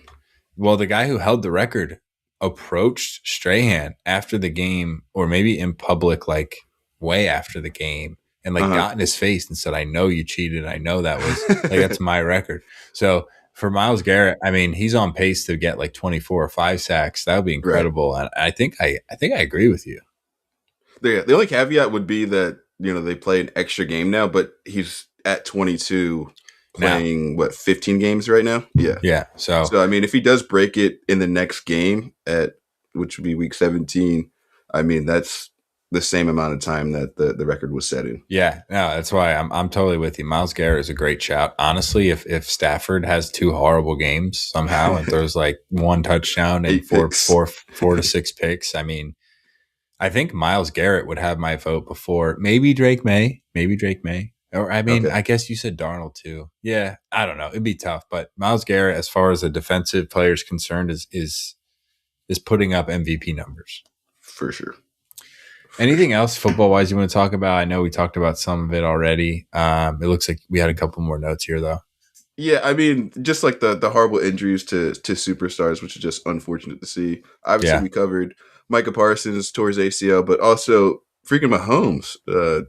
Well, the guy who held the record approached Strahan after the game, or maybe in public, like way after the game. And like got in his face and said, "I know you cheated. I know that was like that's my record." So for Myles Garrett, I mean, he's on pace to get like 24 or 5 sacks. That would be incredible. Right. And I think I agree with you. The only caveat would be that they play an extra game now, but he's at 22 playing 15 games right now. Yeah. So I mean, if he does break it in the next game which would be week 17, I mean that's the same amount of time that the record was set in. Yeah, no, that's why I'm totally with you. Myles Garrett is a great shout. Honestly, if Stafford has 2 horrible games somehow and throws like 1 touchdown and 4 to 6 picks, I mean, I think Myles Garrett would have my vote before maybe Drake May. Or I mean, I guess you said Darnold too. Yeah, I don't know. It'd be tough, but Myles Garrett, as far as a defensive player is concerned, is putting up MVP numbers for sure. Anything else football-wise you want to talk about? I know we talked about some of it already. It looks like we had a couple more notes here, though. Yeah, I mean, just like the horrible injuries to superstars, which is just unfortunate to see. Obviously, we covered Micah Parsons tore his ACL, but also freaking Mahomes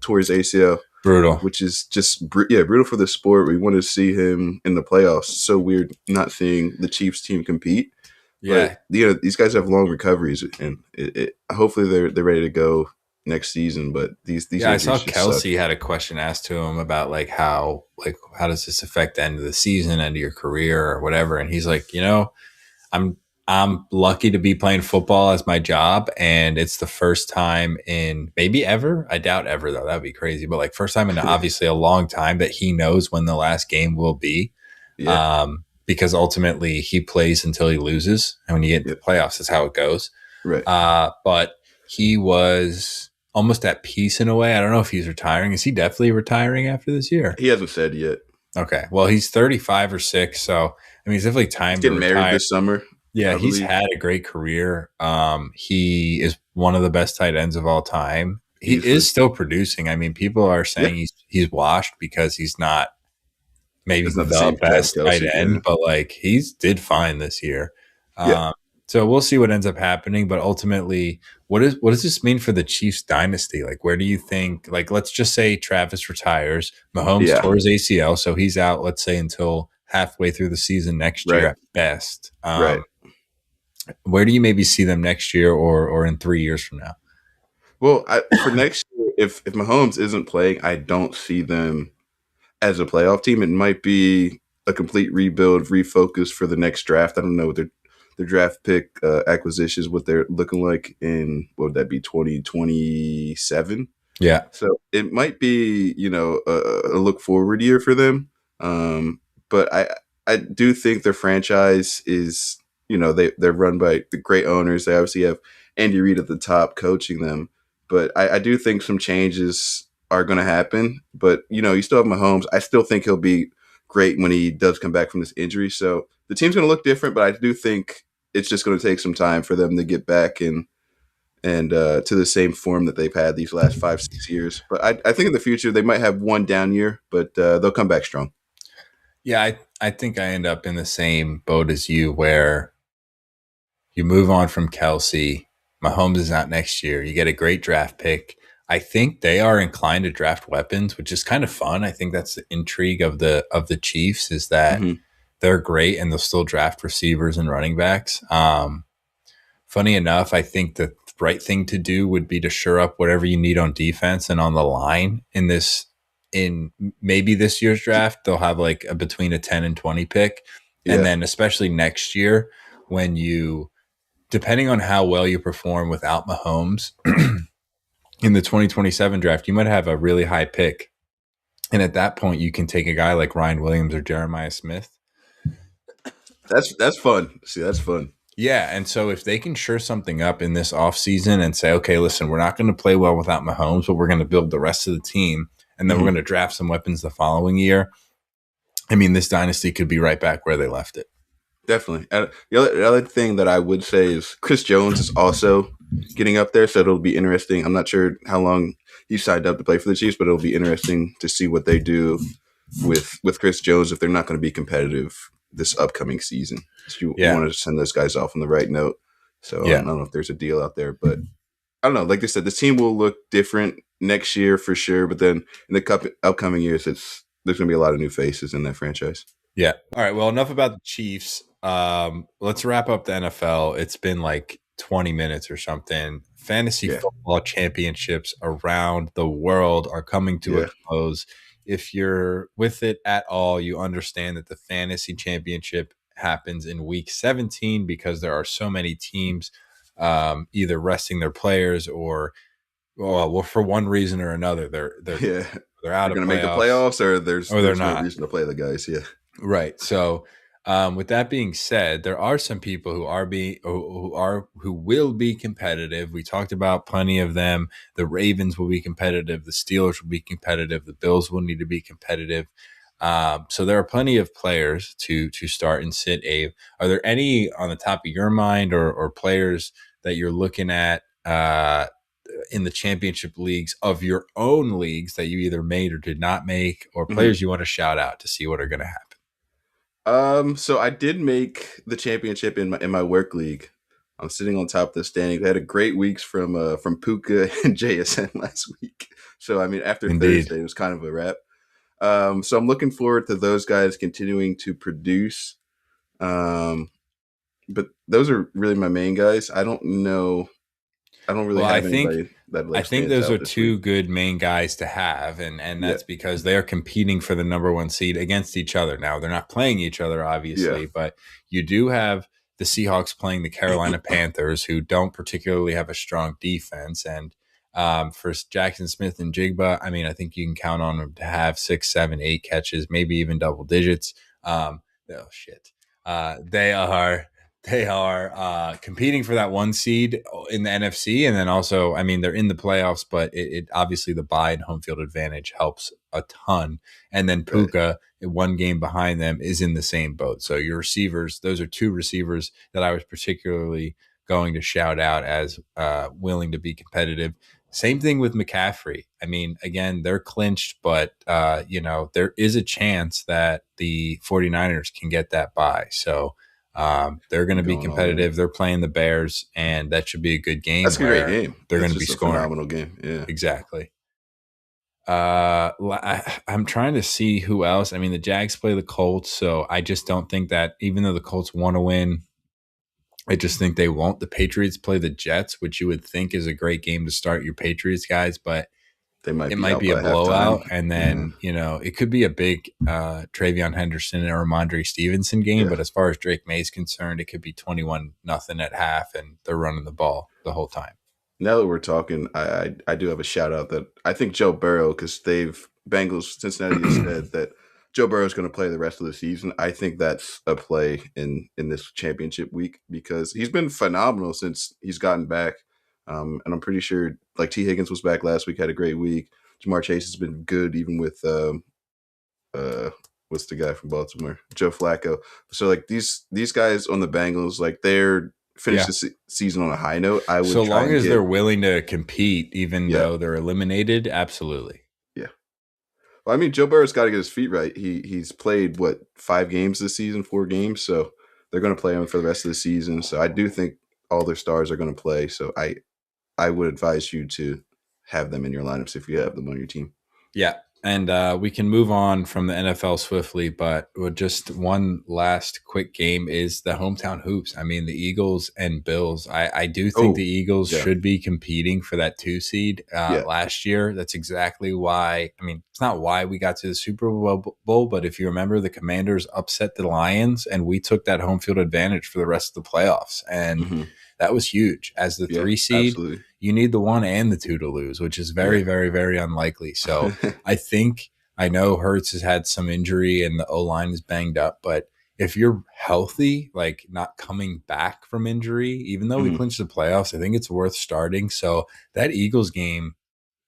tore his ACL. Brutal. Which is just brutal for the sport. We want to see him in the playoffs. So weird not seeing the Chiefs team compete. Yeah, but, these guys have long recoveries, and hopefully they're ready to go next season. But these I saw Kelsey had a question asked to him about how does this affect the end of the season, end of your career, or whatever? And he's like, I'm lucky to be playing football as my job, and it's the first time in maybe ever. I doubt ever though. That'd be crazy. But first time in obviously a long time that he knows when the last game will be. Yeah. Because ultimately he plays until he loses. And when you get into the playoffs, that's how it goes. Right. But he was almost at peace in a way. I don't know if he's retiring. Is he definitely retiring after this year? He hasn't said yet. Okay. Well, he's 35 or 6. So, I mean, it's definitely time to retire. Getting married this summer. Yeah, he's had a great career. He is one of the best tight ends of all time. He is still producing. I mean, people are saying he's washed because he's not maybe It's not the the same Travis best tight Kelce. Yeah. end, but like he's did fine this year. Yeah. So we'll see what ends up happening. But ultimately, what does this mean for the Chiefs dynasty? Like, where do you think? Like, let's just say Travis retires, Mahomes Yeah. tore his ACL, so he's out. Let's say until halfway through the season next year Right. at best. Right. Where do you maybe see them next year or in 3 years from now? Well, for next year, if Mahomes isn't playing, I don't see them as a playoff team. It might be a complete rebuild, refocus for the next draft. I don't know what their draft pick acquisitions, what they're looking like in, what would that be, 2027? Yeah. So it might be, a look forward year for them. But I do think their franchise is, they're run by the great owners. They obviously have Andy Reid at the top coaching them. But I do think some changes are going to happen. But, you still have Mahomes. I still think he'll be great when he does come back from this injury. So the team's going to look different, but I do think it's just going to take some time for them to get back and to the same form that they've had these last 5-6 years. But I think in the future they might have one down year, but they'll come back strong. Yeah, I think I end up in the same boat as you, where you move on from Kelsey. Mahomes is out next year. You get a great draft pick. I think they are inclined to draft weapons, which is kind of fun. I think that's the intrigue of the Chiefs, is that they're great and they'll still draft receivers and running backs. Funny enough, I think the right thing to do would be to shore up whatever you need on defense and on the line in maybe this year's draft. They'll have like between a 10 and 20 pick. Yeah. And then especially next year, when depending on how well you perform without Mahomes in the 2027 draft, you might have a really high pick. And at that point, you can take a guy like Ryan Williams or Jeremiah Smith. That's fun. See, that's fun. Yeah, and so if they can shore something up in this offseason and say, okay, listen, we're not going to play well without Mahomes, but we're going to build the rest of the team, and then we're going to draft some weapons the following year. I mean, this dynasty could be right back where they left it. Definitely. The other thing that I would say is Chris Jones is also getting up there, so it'll be interesting. I'm not sure how long he signed up to play for the Chiefs, but it'll be interesting to see what they do with Chris Jones if they're not going to be competitive this upcoming season. So you want to send those guys off on the right note. So I don't know if there's a deal out there, but I don't know. Like I said, this team will look different next year for sure, but then in the upcoming years, there's going to be a lot of new faces in that franchise. Yeah. All right. Well, enough about the Chiefs. Let's wrap up the NFL. It's been like 20 minutes or something. Fantasy football championships around the world are coming to a close. If you're with it at all, you understand that the fantasy championship happens in week 17 because there are so many teams either resting their players or for one reason or another they're out of going to make the playoffs or there's no reason to play the guys. Yeah. Right. So with that being said, there are some people who will be competitive. We talked about plenty of them. The Ravens will be competitive. The Steelers will be competitive. The Bills will need to be competitive. So there are plenty of players to start and sit. Abe, are there any on the top of your mind or players that you're looking at in the championship leagues of your own leagues that you either made or did not make, or players you want to shout out to see what are going to happen? So I did make the championship in my work league. I'm sitting on top of the standings. I had a great weeks from Puka and JSN last week. So I mean, after Thursday, it was kind of a wrap. So I'm looking forward to those guys continuing to produce. But those are really my main guys. I don't know. I don't really have anybody that I think those are two good main guys to have, and that's because they are competing for the number one seed against each other. Now, they're not playing each other, obviously, but you do have the Seahawks playing the Carolina Panthers, who don't particularly have a strong defense. And for Jackson Smith and Jigba, I mean, I think you can count on them to have 6, 7, 8 catches, maybe even double digits. They are competing for that one seed in the NFC. And then also, I mean, they're in the playoffs, but it obviously the bye and home field advantage helps a ton. And then Puka, one game behind them, is in the same boat. So your receivers, those are two receivers that I was particularly going to shout out as willing to be competitive. Same thing with McCaffrey. I mean, again, they're clinched, but, there is a chance that the 49ers can get that bye. So they're going to be Going all in. competitive. They're playing the Bears, and that should be a good game. That's a great game. They're It's going to be just a scoring. phenomenal game. Yeah. Exactly. I'm trying to see who else. I mean, the Jags play the Colts, so I just don't think that, even though the Colts want to win, I just think they won't. The Patriots play the Jets, which you would think is a great game to start your Patriots guys, but They might it be might out be a by blowout. halftime. And then, it could be a big Travion Henderson or Ramondre Stevenson game. Yeah. But as far as Drake May is concerned, it could be 21-0 at half, and they're running the ball the whole time. Now that we're talking, I do have a shout out that I think Joe Burrow, because Bengals Cincinnati has said that Joe Burrow is going to play the rest of the season. I think that's a play in this championship week because he's been phenomenal since he's gotten back. And I'm pretty sure like T. Higgins was back last week, had a great week. Jamar Chase has been good, even with what's the guy from Baltimore, Joe Flacco. So like these guys on the Bengals, like they're finished the season on a high note. I would, so long as they're willing to compete, even though they're eliminated, absolutely. Yeah. Well, I mean, Joe Burrow's got to get his feet right. He's played 5 games this season, 4 games, so they're going to play him for the rest of the season. So I do think all their stars are going to play. So I would advise you to have them in your lineups if you have them on your team. Yeah. And we can move on from the NFL swiftly, but just one last quick game is the hometown hoops. I mean, the Eagles and Bills. I do think the Eagles should be competing for that 2 seed last year. That's exactly why. I mean, it's not why we got to the Super Bowl, but if you remember, the Commanders upset the Lions, and we took that home field advantage for the rest of the playoffs. And that was huge. As the 3 seed, absolutely. You need the 1 and the 2 to lose, which is very, very, very unlikely. So I know Hurts has had some injury and the O-line is banged up, but if you're healthy, like not coming back from injury, even though we clinched the playoffs, I think it's worth starting. So that Eagles game,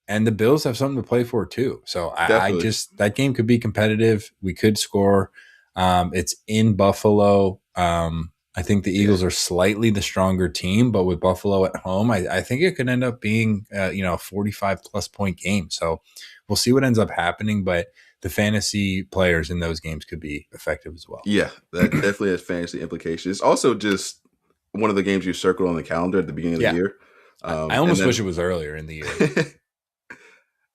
and the Bills have something to play for too. So that game could be competitive. We could score. It's in Buffalo. I think the Eagles are slightly the stronger team, but with Buffalo at home, I think it could end up being a 45+ point game. So we'll see what ends up happening, but the fantasy players in those games could be effective as well. Yeah, that definitely has fantasy implications. It's also just one of the games you circled on the calendar at the beginning of the year. I almost wish it was earlier in the year.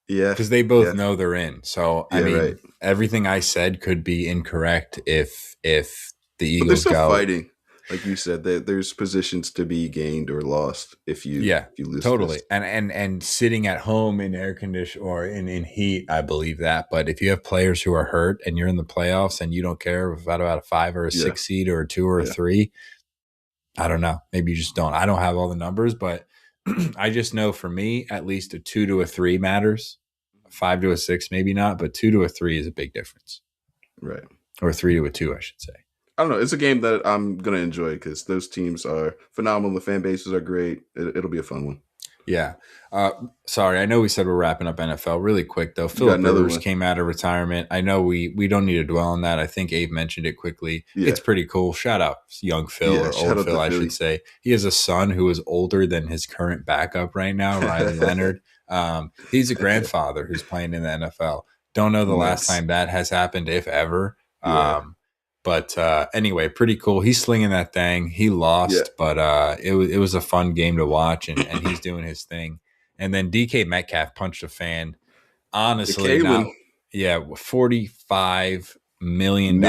Yeah. Because they both know they're in. So, I mean, everything I said could be incorrect if the Eagles they're still fighting. Like you said, there's positions to be gained or lost if you lose. Totally. And sitting at home in air condition or in heat, I believe that. But if you have players who are hurt and you're in the playoffs and you don't care about a 5 or a 6 seed or a 2 or a 3, I don't know. Maybe you just don't. I don't have all the numbers, but I just know for me, at least a 2 to a 3 matters. 5 to a 6, maybe not, but 2 to a 3 is a big difference. Right. Or 3 to a 2, I should say. I don't know. It's a game that I'm going to enjoy because those teams are phenomenal. The fan bases are great. It'll be a fun one. Yeah. Sorry, I know we said we're wrapping up NFL really quick, though. Philip Rivers came out of retirement. I know we don't need to dwell on that. I think Abe mentioned it quickly. Yeah. It's pretty cool. Shout out young Phil or old Phil, I should say. He has a son who is older than his current backup right now, Riley Leonard. He's a grandfather who's playing in the NFL. Don't know the last time that has happened, if ever. Yeah. But anyway, pretty cool. He's slinging that thing. He lost, but it was a fun game to watch, and he's doing his thing. And then DK Metcalf punched a fan. Honestly, $45 million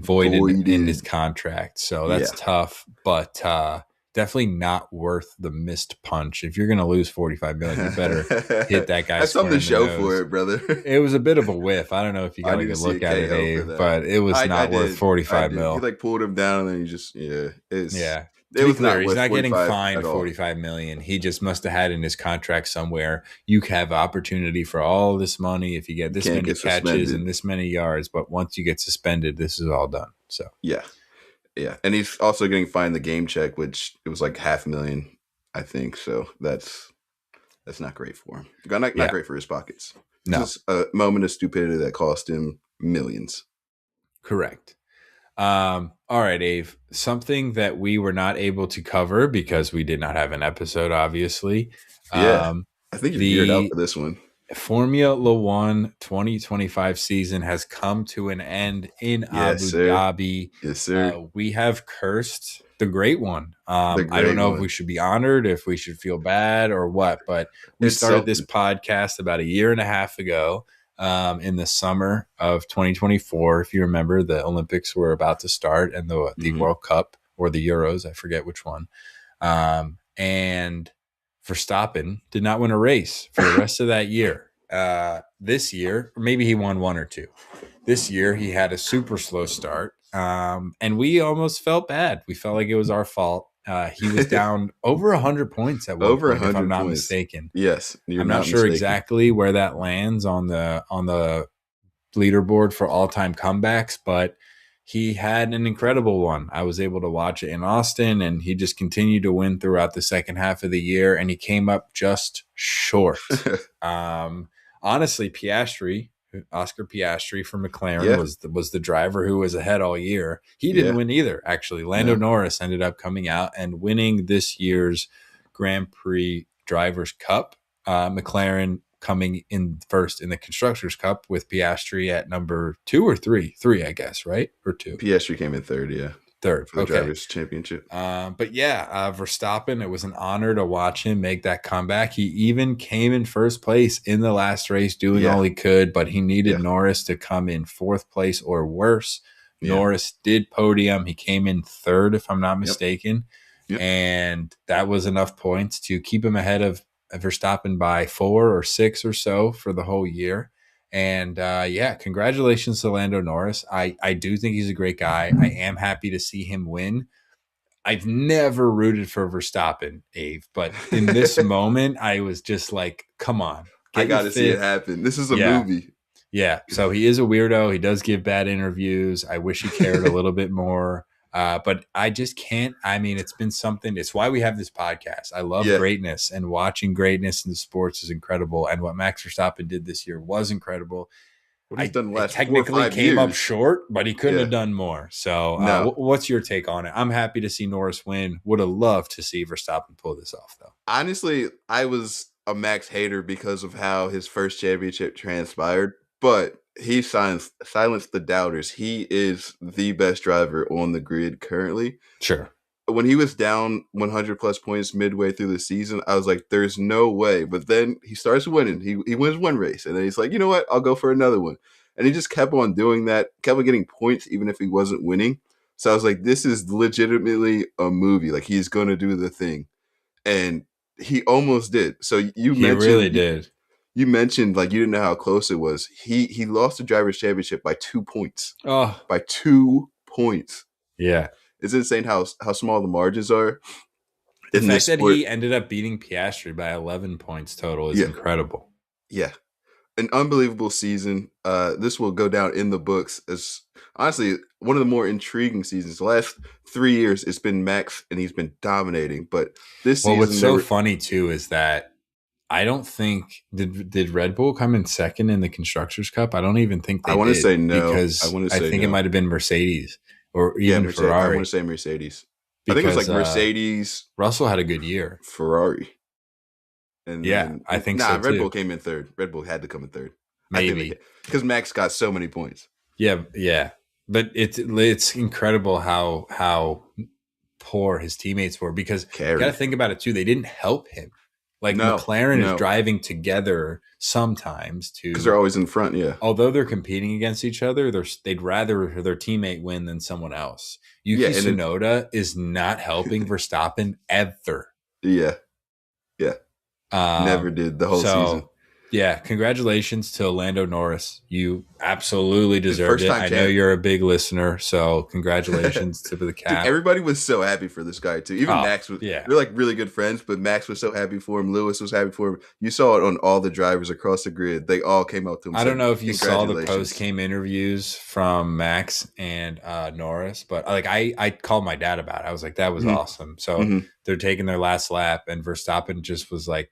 voided in his contract. So that's tough, but definitely not worth the missed punch. If you're going to lose $45 million, you better hit that guy. That's something to show for it, brother. It was a bit of a whiff. I don't know if you got a good look at it, Dave, but it was not worth $45 million. He pulled him down, and then he just To be clear, he's not getting fined $45 million. He just must have had in his contract somewhere, you have opportunity for all this money if you get this many catches and this many yards. But once you get suspended, this is all done. So yeah, and he's also getting fined the game check, which it was like $500,000, I think. So that's not great for him. Not great for his pockets. No, just a moment of stupidity that cost him millions. Correct. All right, Ave. Something that we were not able to cover because we did not have an episode, obviously. Yeah, I think you're geared out The for this one. Formula One 2025 season has come to an end in Yes, Abu sir. Dhabi. Yes, sir. We have cursed the great one. The I don't great know if one. we should be honored, if we should feel bad or what, but we It's started this something. podcast about a year and a half ago in the summer of 2024. If you remember, the Olympics were about to start and the Mhm. World Cup or the Euros, I forget which one. And Verstappen did not win a race for the rest of that year. This year, maybe he won one or two. This year, he had a super slow start, and we almost felt bad. We felt like it was our fault. He was down over 100 points at one Over point, if I'm 100 not points. mistaken. Yes, you're I'm not sure mistaken. exactly where that lands on the leaderboard for all-time comebacks, but he had an incredible one. I was able to watch it in Austin, and he just continued to win throughout the second half of the year, and he came up just short. Honestly, Oscar Piastri from McLaren was the driver who was ahead all year. He didn't win either, actually. Lando Norris ended up coming out and winning this year's Grand Prix Drivers' Cup. McLaren coming in first in the Constructors' Cup with Piastri at number 2 or 3? 3, I guess, right? Or 2? Piastri came in third, Third, for the Drivers' Championship. But yeah, Verstappen, it was an honor to watch him make that comeback. He even came in first place in the last race, doing all he could, but he needed Norris to come in fourth place or worse. Norris did podium. He came in third, if I'm not mistaken. And that was enough points to keep him ahead of Verstappen by 4 or 6 or so for the whole year. And congratulations to Lando Norris. I do think he's a great guy. I am happy to see him win. I've never rooted for Verstappen, Ave, but in this moment, I was just like, come on. I got to see it happen. This is a movie. Yeah. So he is a weirdo. He does give bad interviews. I wish he cared a little bit more. But I just can't. I mean, it's been something. It's why we have this podcast. I love greatness, and watching greatness in the sports is incredible. And what Max Verstappen did this year was incredible. What he's done the last technically 4 or 5 came years. up short, but he couldn't have done more. So what's your take on it? I'm happy to see Norris win. Would have loved to see Verstappen pull this off, though. Honestly, I was a Max hater because of how his first championship transpired, but he silenced the doubters. He is the best driver on the grid currently. Sure. When he was down 100 plus points midway through the season, I was like, there's no way. But then he starts winning. He wins one race, and then he's like, you know what? I'll go for another one. And he just kept on doing that, kept on getting points even if he wasn't winning. So I was like, this is legitimately a movie. Like, he's going to do the thing. And he almost did. So he really did. You mentioned like you didn't know how close it was. He lost the Drivers' Championship by 2 points. Oh, by 2 points. Yeah. It's insane how small the margins are. The fact that he ended up beating Piastri by 11 points total is incredible. Yeah. An unbelievable season. This will go down in the books as honestly one of the more intriguing seasons. The last 3 years, it's been Max, and he's been dominating. But this season, what's so funny too is that I don't think did Red Bull come in second in the Constructors' Cup. I don't even think they did. I want to say no because I think it might have been Mercedes or even Ferrari. I want to say Mercedes. I think it was like Mercedes. Russell had a good year. Ferrari. And I think so too. Red Bull came in third. Red Bull had to come in third. Maybe. Because Max got so many points. Yeah. But it's incredible how poor his teammates were, because you got to think about it too. They didn't help him. Like McLaren is driving together sometimes because they're always in front. Yeah. Although they're competing against each other, they'd rather their teammate win than someone else. Yuki Tsunoda is not helping Verstappen ever. Yeah. Never did the whole season. Yeah, congratulations to Lando Norris. You absolutely deserved it. I know you're a big listener, so congratulations to the cap. Dude, everybody was so happy for this guy too. Even Max was. Yeah, they're like really good friends, but Max was so happy for him. Lewis was happy for him. You saw it on all the drivers across the grid. They all came out to him. I don't know if you saw the post-game interviews from Max and Norris, but like I called my dad about it. I was like, that was awesome. So they're taking their last lap, and Verstappen just was like,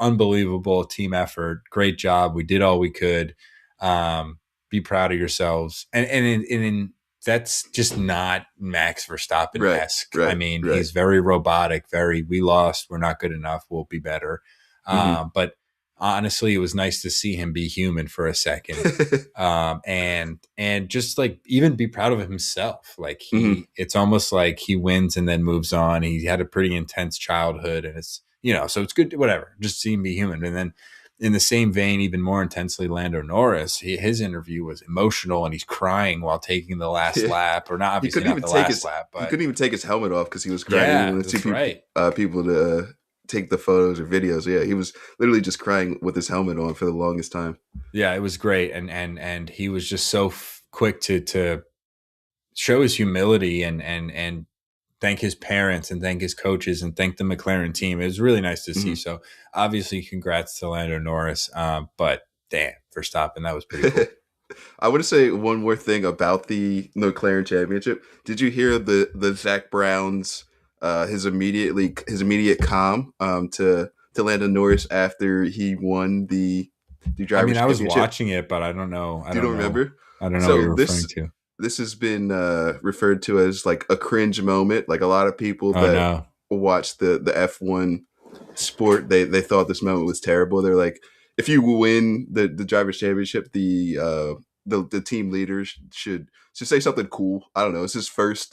unbelievable team effort. Great job. We did all we could. Be proud of yourselves. And that's just not Max Verstappen-esque. I mean, Right. he's very robotic, we lost, we're not good enough, we'll be better. But honestly, it was nice to see him be human for a second. And just like even be proud of himself. Like it's almost like he wins and then moves on. He had a pretty intense childhood, and it's, so it's good, whatever, just see him be human. And then in the same vein, even more intensely, Lando Norris, his interview was emotional, and he's crying while taking the last lap, or not obviously not the last lap, but he couldn't even take his helmet off because he was crying. Yeah, people to take the photos or videos. Yeah, he was literally just crying with his helmet on for the longest time. Yeah, it was great, and he was just so quick to show his humility and thank his parents and thank his coaches and thank the McLaren team. It was really nice to see. So obviously, congrats to Lando Norris. But damn, Verstappen, that was pretty cool. I want to say one more thing about the McLaren championship. Did you hear the Zach Brown's his immediate calm to Lando Norris after he won the drivers' I was championship? watching it, but I don't know. You don't remember? I don't know what you're referring to. This has been referred to as like a cringe moment. Like a lot of people that watch the F1 sport, they thought this moment was terrible. They're like, if you win the drivers' championship, the team leaders should say something cool. I don't know. It's his first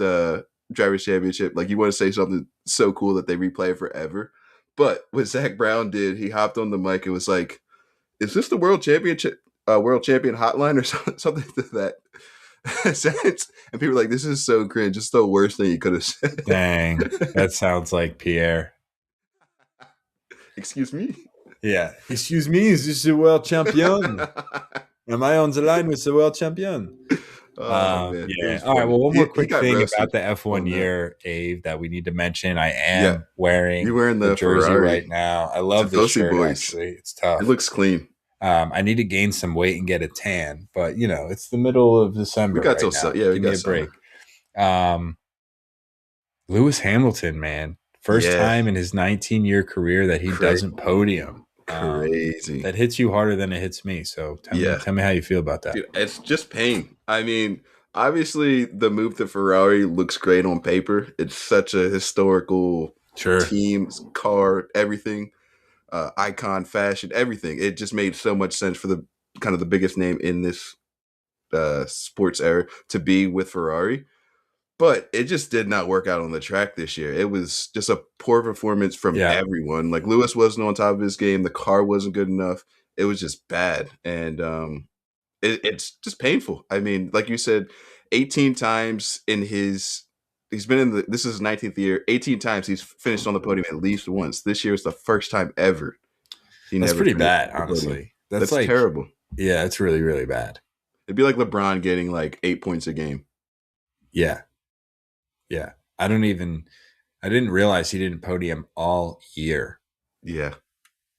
drivers' championship. Like, you want to say something so cool that they replay it forever. But what Zach Brown did, he hopped on the mic and was like, "Is this the world champion hotline or something to that sense?" And people were like, "This is so cringe. It's the worst thing you could have said." Dang, that sounds like Pierre. Excuse me? Yeah. Excuse me, is this the world champion? Am I on the line with the world champion? Man. Yeah. All right. Well, one more quick thing about the F1 year, Abe, that we need to mention. I am wearing the jersey Ferrari right now. I love this shirt, actually. It's tough. It looks clean. I need to gain some weight and get a tan, but it's the middle of December. We got till Give me a break. Lewis Hamilton, man, first time in his 19-year career that he doesn't podium. Crazy. That hits you harder than it hits me. So tell me how you feel about that. Dude, it's just pain. I mean, obviously the move to Ferrari looks great on paper. It's such a historical team, car, everything. Icon, fashion, everything. It just made so much sense for the kind of the biggest name in this sports era to be with Ferrari. But it just did not work out on the track this year. It was just a poor performance from everyone. Like, Lewis wasn't on top of his game. The car wasn't good enough. It was just bad. And it's just painful. I mean, like you said, 18 times he's been in this is his 19th year. 18 times he's finished on the podium at least once. This year is the first time ever. That's pretty bad, honestly. That's like terrible. Yeah, it's really, really bad. It'd be like LeBron getting like 8 points a game. Yeah. Yeah. I didn't realize he didn't podium all year. Yeah.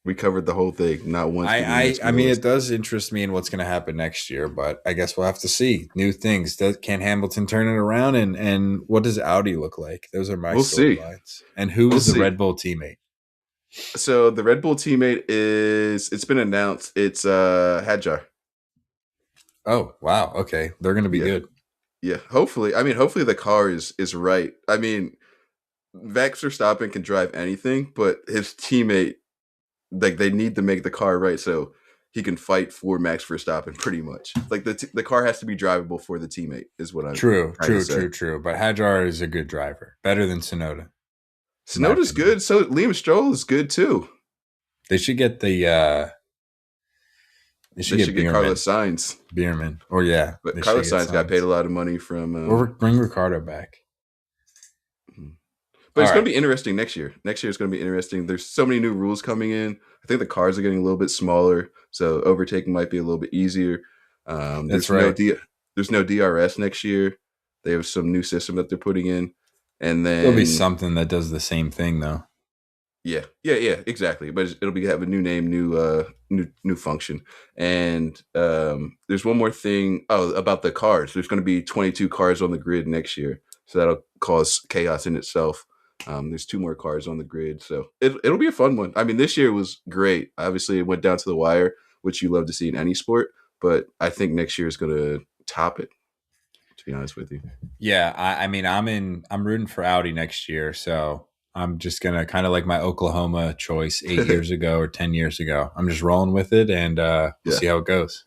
We covered the whole thing. Not once. I mean, it does interest me in what's going to happen next year, but I guess we'll have to see new things. Can Hamilton turn it around? And what does Audi look like? Those are my storylines. And who is the Red Bull teammate? So the Red Bull teammate it's been announced. It's Hadjar. Oh, wow. Okay. They're going to be good. Yeah, hopefully. I mean, hopefully the car is right. I mean, Max Verstappen can drive anything, but his teammate, like, they need to make the car right so he can fight for Max Verstappen, pretty much. Like, the car has to be drivable for the teammate, is what I'm True. But Hadjar is a good driver, better than Tsunoda. Tsunoda's good, so Liam Stroll is good too. They should get the They should get Carlos Sainz. Bierman. But Carlos Sainz got paid a lot of money from... or bring Ricardo back. But it's going to be interesting next year. Next year is going to be interesting. There's so many new rules coming in. I think the cars are getting a little bit smaller, so overtaking might be a little bit easier. That's right. There's no DRS next year. They have some new system that they're putting in. And then... There'll be something that does the same thing, though. Yeah, exactly. But it'll have a new name, new function. And there's one more thing. Oh, about the cars. There's going to be 22 cars on the grid next year, so that'll cause chaos in itself. There's 2 more cars on the grid, so it'll be a fun one. I mean, this year was great. Obviously, it went down to the wire, which you love to see in any sport. But I think next year is going to top it. be honest with you. Yeah, I mean, I'm rooting for Audi next year, so I'm just gonna kind of like my Oklahoma choice 8 years ago or 10 years ago. I'm just rolling with it, and we'll see how it goes.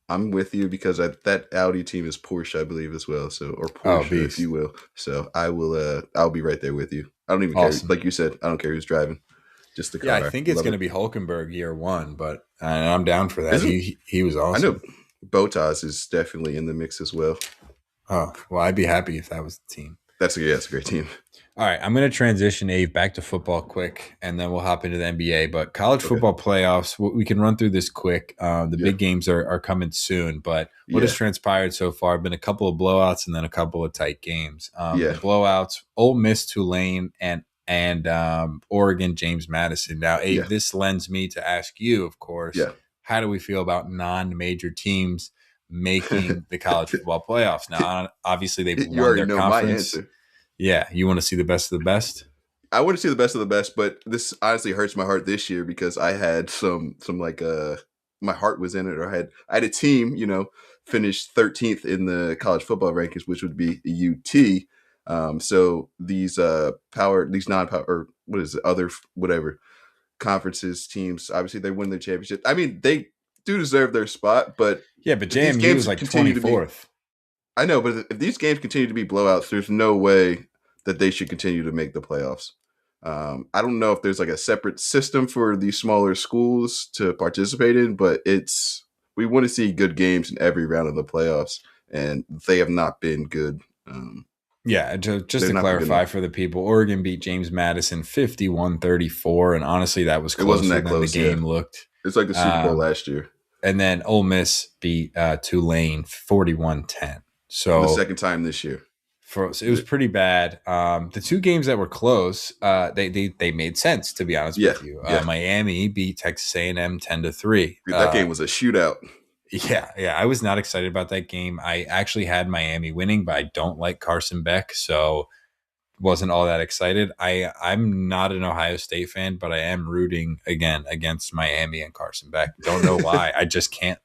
I'm with you because that Audi team is Porsche, I believe, as well. So, or Oh, Porsche, if beast. you will. So I will. I'll be right there with you. I don't even Awesome. care. Like you said, I don't care who's driving. Just the car. Yeah, I think it's Love going to it. be Hulkenberg year one, but I'm down for that. Isn't He was I know awesome. Botas is definitely in the mix as well. Oh, well, I'd be happy if that was the team. That's a great team. All right, I'm going to transition, Ave, back to football quick, and then we'll hop into the NBA. But college football playoffs, we can run through this quick. The big games are coming soon, but what has transpired so far have been a couple of blowouts and then a couple of tight games. The blowouts, Ole Miss, Tulane, and Oregon, James Madison. Now, Abe, this lends me to ask you, of course, how do we feel about non-major teams making the college football playoffs? Now, obviously, they've won their conference. My answer. Yeah, you want to see the best of the best? I want to see the best of the best, but this honestly hurts my heart this year because I had some like my heart was in it, or I had a team, finished 13th in the college football rankings, which would be UT. So these non-power, or what is it, other whatever conferences teams, obviously they win their championship. I mean, they do deserve their spot, but but JMU was like 24th. I know, but if these games continue to be blowouts, there's no way that they should continue to make the playoffs. I don't know if there's like a separate system for these smaller schools to participate in, but we want to see good games in every round of the playoffs, and they have not been good. Just to clarify for the people, Oregon beat James Madison 51-34, and honestly, that was closer than the game looked. It's like the Super Bowl last year. And then Ole Miss beat Tulane 41-10. So the second time this year. So it was pretty bad. The two games that were close, they made sense, to be honest with you. Miami beat Texas A&M 10-3. That game was a shootout. Yeah. I was not excited about that game. I actually had Miami winning, but I don't like Carson Beck, so wasn't all that excited. I'm not an Ohio State fan, but I am rooting again against Miami and Carson Beck. Don't know why. I just can't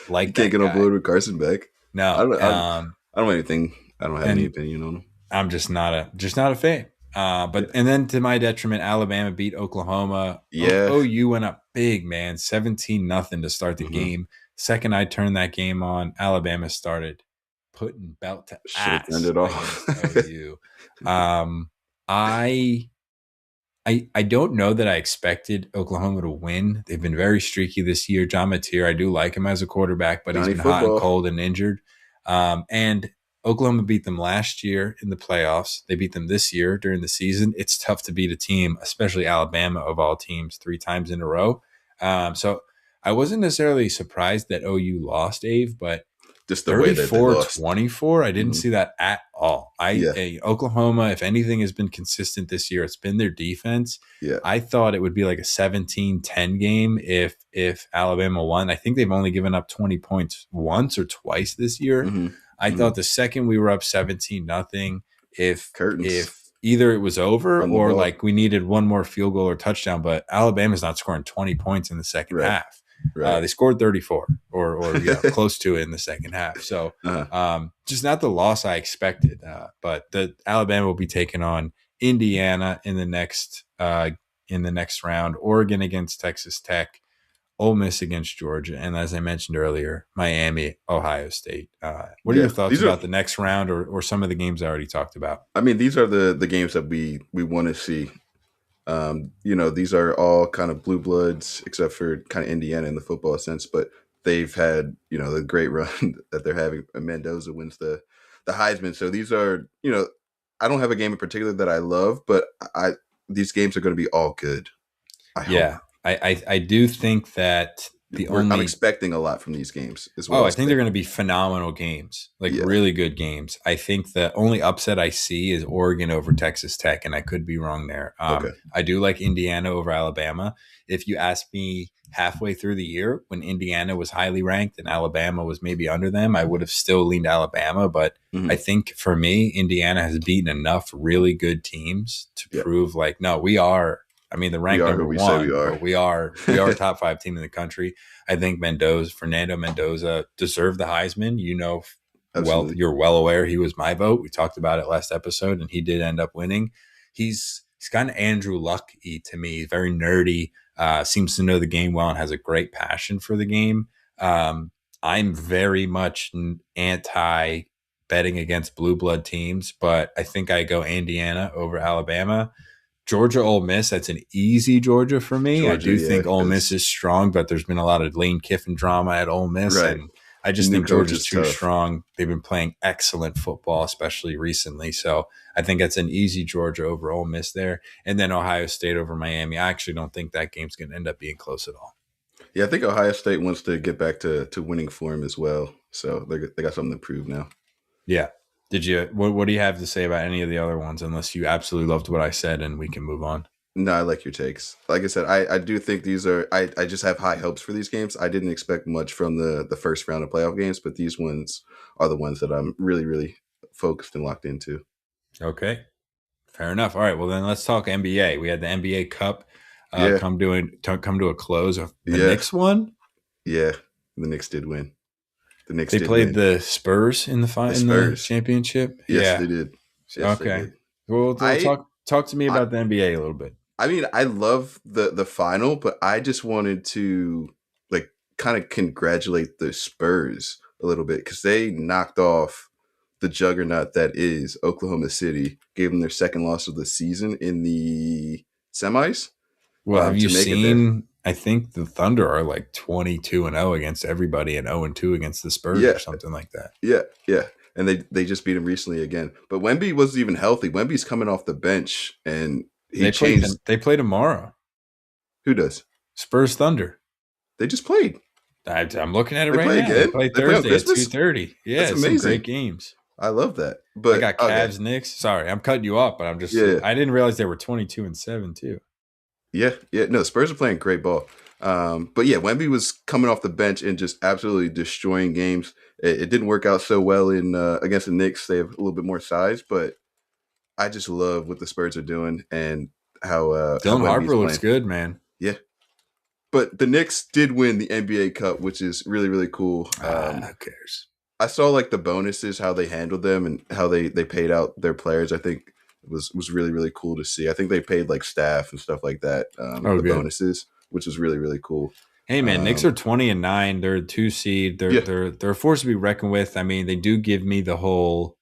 like. You can't get on board with Carson Beck. No, I don't have anything. I don't have any opinion on him. I'm just not a fan. And then to my detriment, Alabama beat Oklahoma. Yeah. OU went up big, man, 17-0 to start the game. Second I turned that game on, Alabama started putting belt to ass against OU. I don't know that I expected Oklahoma to win. They've been very streaky this year. John Mateer, I do like him as a quarterback, but he's been hot and cold and injured. And Oklahoma beat them last year in the playoffs. They beat them this year during the season. It's tough to beat a team, especially Alabama of all teams, 3 times in a row. So I wasn't necessarily surprised that OU lost, Ave, but just the way that they lost. 24, I didn't see that at all. Oklahoma, if anything has been consistent this year, it's been their defense. Yeah. I thought it would be like a 17-10 game if Alabama won. I think they've only given up 20 points once or twice this year. I thought the second we were up 17-0, if either it was over or like we needed one more field goal or touchdown, but Alabama's not scoring 20 points in the second half. Right. They scored 34 or close to it in the second half. So just not the loss I expected. But the Alabama will be taking on Indiana in the next round, Oregon against Texas Tech, Ole Miss against Georgia, and as I mentioned earlier, Miami, Ohio State. What are your thoughts about the next round or some of the games I already talked about? I mean, these are the games that we want to see. These are all kind of blue bloods, except for kind of Indiana in the football sense, but they've had, the great run that they're having. Mendoza wins the Heisman. So these are, I don't have a game in particular that I love, but these games are going to be all good. I hope. I do think that I'm expecting a lot from these games as well. I think they're going to be phenomenal games, really good games. I think the only upset I see is Oregon over Texas Tech, and I could be wrong there. I do like Indiana over Alabama. If you ask me halfway through the year when Indiana was highly ranked and Alabama was maybe under them, I would have still leaned Alabama. But I think for me, Indiana has beaten enough really good teams to prove no, we are. I mean, the rank number one, we are a top 5 team in the country. I think Fernando Mendoza deserved the Heisman. Absolutely. you're well aware he was my vote. We talked about it last episode, and he did end up winning. He's kind of Andrew Luck-y to me. He's very nerdy, seems to know the game well, and has a great passion for the game. I'm very much anti betting against blue blood teams, but I think I go Indiana over Alabama. Georgia, Ole Miss, that's an easy Georgia for me. I do think Ole Miss is strong, but there's been a lot of Lane Kiffin drama at Ole Miss, right. and I just think Georgia's too strong. They've been playing excellent football, especially recently. So I think that's an easy Georgia over Ole Miss there. And then Ohio State over Miami. I actually don't think that game's going to end up being close at all. Yeah, I think Ohio State wants to get back to winning form as well. So they got something to prove now. Yeah. What do you have to say about any of the other ones, unless you absolutely loved what I said and we can move on? No, I like your takes. Like I said, I do think these are I just have high hopes for these games. I didn't expect much from the first round of playoff games, but these ones are the ones that I'm really, really focused and locked into. Okay. Fair enough. All right. Well, then let's talk NBA. We had the NBA Cup come to a close. The Knicks won? Yeah, the Knicks did win. They played the Spurs in the championship. Yes, they did. Yes, okay. They did. Well, talk to me about the NBA a little bit. I mean, I love the final, but I just wanted to kind of congratulate the Spurs a little bit because they knocked off the juggernaut that is Oklahoma City, gave them their second loss of the season in the semis. Well, have you seen? I think the Thunder are like 22-0 against everybody and 0-2 against the Spurs or something like that. Yeah. And they just beat him recently again. But Wemby wasn't even healthy. Wemby's coming off the bench, and they play tomorrow. Who does? Spurs Thunder. They just played. I'm looking at it right now. They play Thursday at 2:30. Yeah, it's some great games. I love that. But I got Cavs, Knicks. Sorry, I'm cutting you off, but I'm just I didn't realize they were 22-7 too. Yeah. No, the Spurs are playing great ball. But yeah, Wemby was coming off the bench and just absolutely destroying games. It didn't work out so well in against the Knicks. They have a little bit more size, but I just love what the Spurs are doing and how Dylan Harper looks good, man. Yeah. But the Knicks did win the NBA Cup, which is really, really cool. Who cares? I saw the bonuses, how they handled them and how they paid out their players. I think it was really, really cool to see. I think they paid staff and stuff like that. The bonuses, which was really, really cool. Hey man, Knicks are 20-9. They're a 2 seed. They're a force to be reckoned with. I mean, they do give me the whole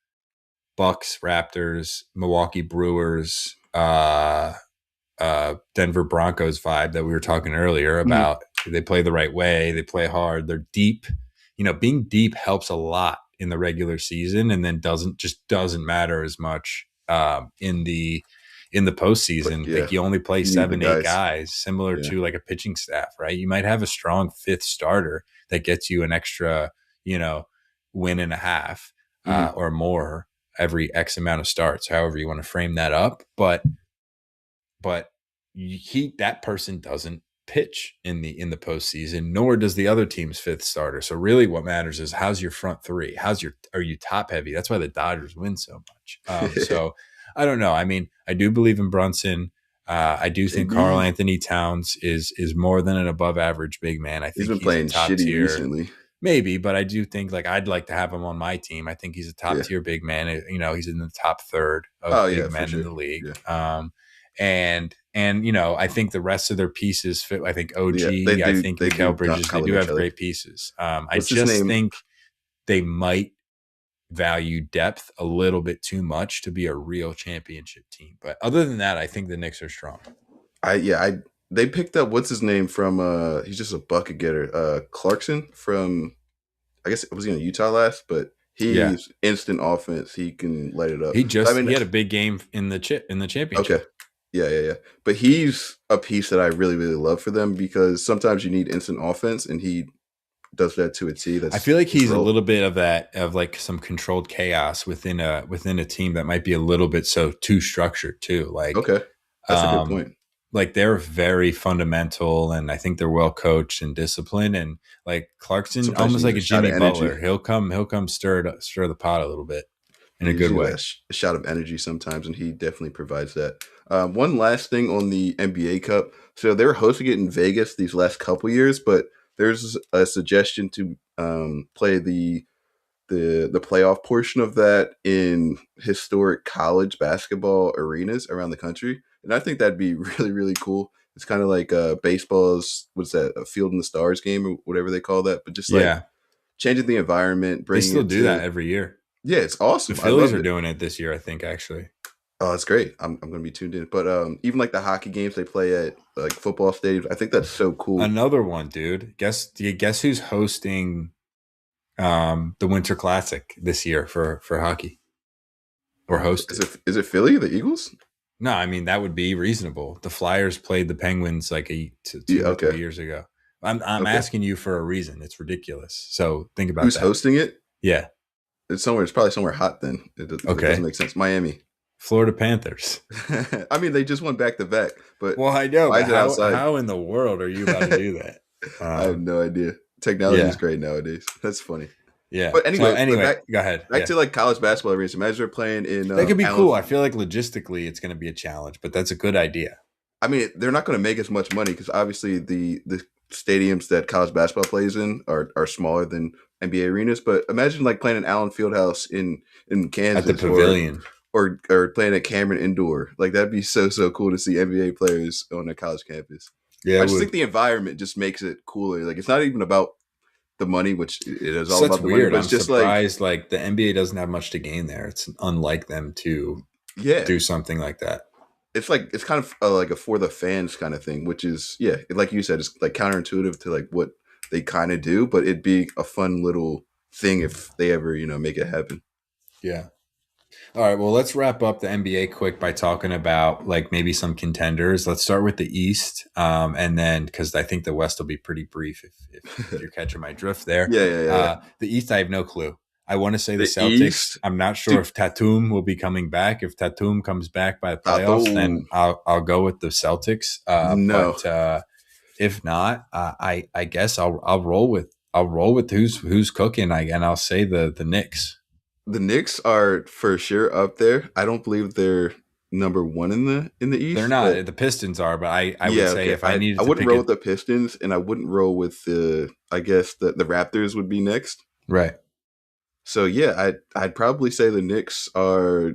Bucks, Raptors, Milwaukee Brewers, Denver Broncos vibe that we were talking earlier about. They play the right way. They play hard. They're deep. Being deep helps a lot in the regular season, and then doesn't matter as much in the postseason. You only play 7-8 guys, similar to a pitching staff, right? You might have a strong fifth starter that gets you an extra, win and a half or more every X amount of starts, however you want to frame that up. But that person doesn't pitch in the postseason, nor does the other team's fifth starter. So really what matters is how's your front three? Are you top heavy? That's why the Dodgers win so much. So I don't know. I mean, I do believe in Brunson. I do think Karl Anthony Towns is more than an above average big man. I think he's been playing top shitty tier recently. Maybe, but I do think I'd like to have him on my team. I think he's a top tier big man. He's in the top third of big men in the league. Yeah. And I think the rest of their pieces fit. I think OG, I think Mikal Bridges, they do have great pieces. I just think they might value depth a little bit too much to be a real championship team. But other than that, I think the Knicks are strong. They picked up what's his name from he's just a bucket getter. Clarkson from, I guess, was he in Utah last? But he's instant offense. He can light it up. He had a big game in the championship. Okay. Yeah. But he's a piece that I really, really love for them because sometimes you need instant offense, and he does that to a T. I feel like he's a little bit of some controlled chaos within a team that might be a little bit too structured too. Okay, that's a good point. They're very fundamental, and I think they're well coached and disciplined. And Clarkson, sometimes almost like a Jimmy Butler, he'll come stir the pot a little bit in a good way. A shot of energy sometimes, and he definitely provides that. One last thing on the NBA Cup. So they were hosting it in Vegas these last couple years, but there's a suggestion to play the the playoff portion of that in historic college basketball arenas around the country, and I think that'd be really really cool. It's kind of like baseball's what's that, a Field in the Stars game or whatever they call that, but just like Yeah. changing the environment, They bringing still it do that to every year. yeah, it's The awesome. I Phillies love are it. doing it this year, I think, actually. Oh, it's great. I'm going to be tuned in. But even like the hockey games they play at like football stadiums, I think that's so cool. Another one, dude. Do you guess who's hosting the Winter Classic this year for hockey? Or hosted? Is it Philly, the Eagles? No, I mean that would be reasonable. The Flyers played the Penguins like two Yeah, or okay. 3 years ago. I'm Okay. asking you for a reason. It's ridiculous. So think about Who's that. hosting it? Yeah. It's probably somewhere hot then. It doesn't make sense. Miami. Florida Panthers. I mean, they just won back to back, but Well, I know. why But is it outside? how in the world are you about to do that? I have no idea. Technology yeah. is great nowadays. That's funny. Yeah. But anyway, go ahead. Back to like college basketball arenas. Imagine they're playing in. That could be cool. I feel like logistically it's going to be a challenge, but that's a good idea. I mean, they're not going to make as much money because obviously the stadiums that college basketball plays in are smaller than NBA arenas. But imagine like playing in Allen Fieldhouse in Kansas At the Pavilion. or playing at Cameron Indoor. Like that'd be so cool to see NBA players on a college campus. Yeah, I just think the environment just makes it cooler. Like it's not even about the money, which it is all about the money. But I'm it's just surprised like the NBA doesn't have much to gain there. It's unlike them to do something like that. It's kind of like a for the fans kind of thing, which is like you said, it's like counterintuitive to like what they kind of do, but it'd be a fun little thing if they ever make it happen. Yeah. All right. Well, let's wrap up the NBA quick by talking about like maybe some contenders. Let's start with the East, and then because I think the West will be pretty brief if you're catching my drift there. Yeah. The East, I have no clue. I want to say the Celtics. East, I'm not sure if Tatum will be coming back. If Tatum comes back by the playoffs, then I'll go with the Celtics. No, but if not, I guess I'll roll with who's cooking. And I'll say the Knicks. The Knicks are for sure up there. I don't believe they're number one in the East. They're not. The Pistons are, but I would say if I needed to I wouldn't roll with the Pistons, and I wouldn't roll with the Raptors would be next. Right. So yeah, I'd probably say the Knicks are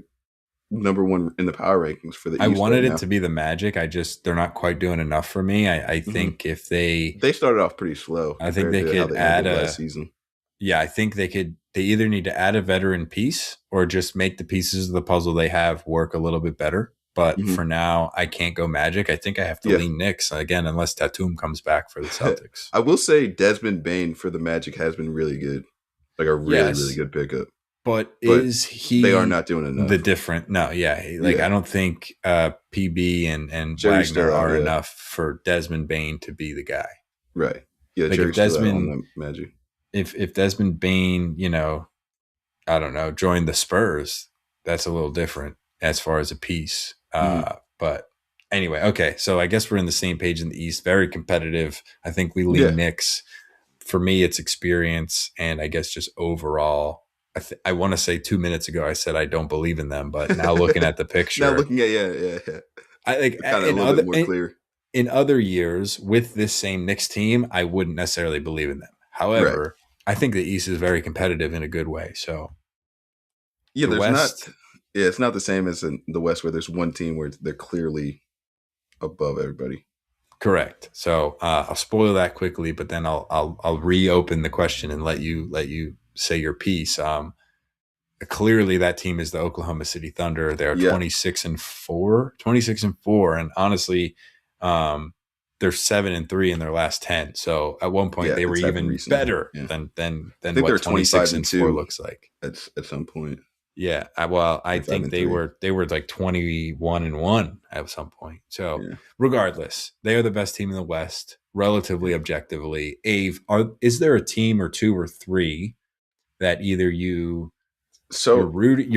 number one in the power rankings for the East. I wanted it to be the Magic. They're not quite doing enough for me. I think if they started off pretty slow. I think they could add last season. Yeah, I think they could. They either need to add a veteran piece or just make the pieces of the puzzle they have work a little bit better. But for now, I can't go Magic. I think I have to lean Knicks again, unless Tatum comes back for the Celtics. I will say Desmond Bane for the Magic has been really good, like a really good pickup. But is he? They are not doing enough. I don't think PB and Jerry Wagner are enough for Desmond Bane to be the guy. Right. Yeah. Like Jerry if Desmond on the Magic. If Desmond Bane, I don't know, joined the Spurs, that's a little different as far as a piece. But anyway, okay. So I guess we're in the same page in the East. Very competitive. I think we lean Knicks. For me, it's experience, and I guess just overall. I want to say 2 minutes ago I said I don't believe in them, but now looking at the picture, now looking at I think kind of a little bit more clear. In other years with this same Knicks team, I wouldn't necessarily believe in them. However, I think the East is very competitive in a good way. So, it's not the same as in the West where there's one team where they're clearly above everybody. Correct. So I'll spoil that quickly, but then I'll reopen the question and let you say your piece. Clearly, that team is the Oklahoma City Thunder. They're 26-4, and honestly, they're 7-3 in their last 10. So at one point they were even better than what 26-4 looks like at some point. Yeah. I think they were like 21-1 at some point. So regardless, they are the best team in the West, relatively objectively. Ave, is there a team or two or three that either you're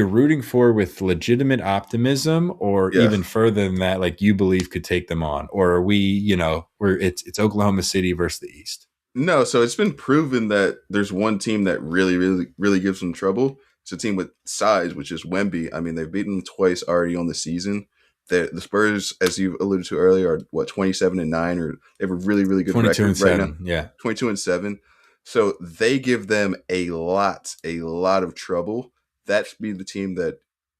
rooting for with legitimate optimism, or even further than that, like you believe could take them on? Or are we, it's Oklahoma City versus the East? No, so it's been proven that there's one team that really, really, really gives them trouble. It's a team with size, which is Wemby. I mean, they've beaten them twice already on the season. The Spurs, as you alluded to earlier, are 27-9, or they have a really, really good record right now. 22-7. So they give them a lot of trouble. That's be the team that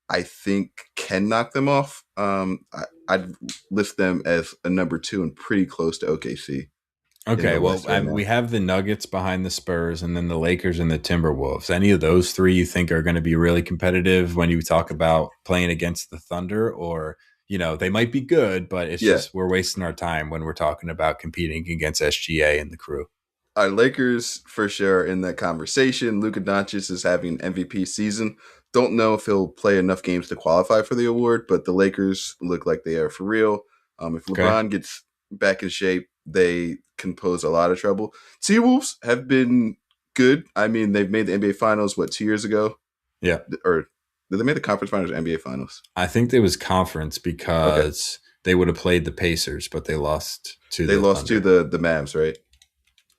I think can knock them off. I'd list them as a number 2 and pretty close to OKC in Okay, the well, West right now. we have the Nuggets behind the Spurs and then the Lakers and the Timberwolves. Any of those three you think are going to be really competitive when you talk about playing against the Thunder? Or, they might be good, but it's Yeah. just we're wasting our time when we're talking about competing against SGA and the crew. Our Lakers for sure in that conversation. Luka Doncic is having an MVP season. Don't know if he'll play enough games to qualify for the award, but the Lakers look like they are for real. If LeBron gets back in shape, they can pose a lot of trouble. T-Wolves have been good. I mean, they've made the NBA Finals, 2 years ago? Yeah. Or did they make the conference finals or NBA Finals? I think it was conference because they would have played the Pacers, but they lost to the Thunder. the Mavs, right?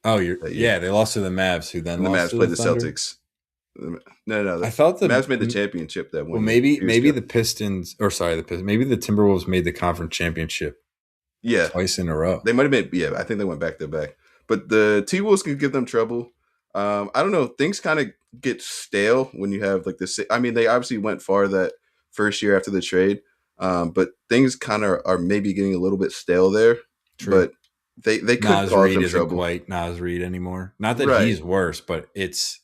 Oh, they lost to the Mavs, who then and the lost Mavs to played the the Thunder? Celtics. No. I thought the Mavs made the championship that one. Well, maybe the Pistons, maybe the Timberwolves made the conference championship. Yeah, twice in a row. They might have made. Yeah, I think they went back to back. But the T-Wolves can give them trouble. I don't know. Things kind of get stale when you have like this. I mean, they obviously went far that first year after the trade, but things kind of are maybe getting a little bit stale there. True. But they could Nas cause Reed them isn't trouble. quite Nas Reed anymore. Not that he's worse, but it's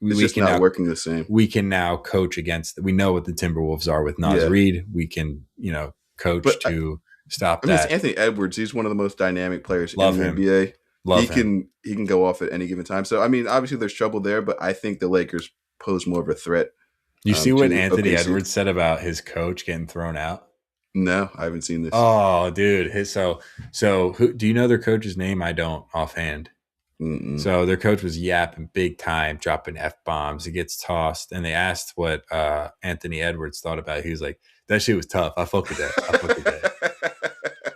just not working the same. We can now coach against. We know what the Timberwolves are with Nas Reed. We can coach stop that. It's Anthony Edwards. He's one of the most dynamic players Love in him. the NBA. Love him. He can go off at any given time. So I mean, obviously there's trouble there, but I think the Lakers pose more of a threat. You see what Anthony Edwards said about his coach getting thrown out? No, I haven't seen this. Oh, dude. So who do you know their coach's name? I don't offhand. Mm-mm. So their coach was yapping big time, dropping F-bombs. It gets tossed. And they asked what Anthony Edwards thought about it. He was like, that shit was tough. I fuck with that.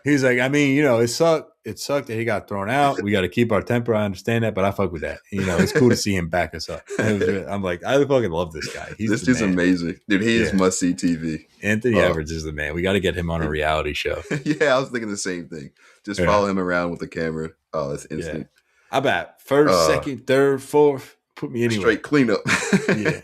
He's like, I mean, it sucked. It sucked that he got thrown out. We got to keep our temper. I understand that, but I fuck with that. It's cool to see him back us up. I'm like, I fucking love this guy. This dude's amazing. Dude, he is must-see TV. Anthony Edwards is the man. We got to get him on a reality show. Yeah, I was thinking the same thing. Just follow him around with the camera. Oh, that's instant. Yeah. I bat first, second, third, fourth. Put me anywhere. Straight cleanup. Yeah.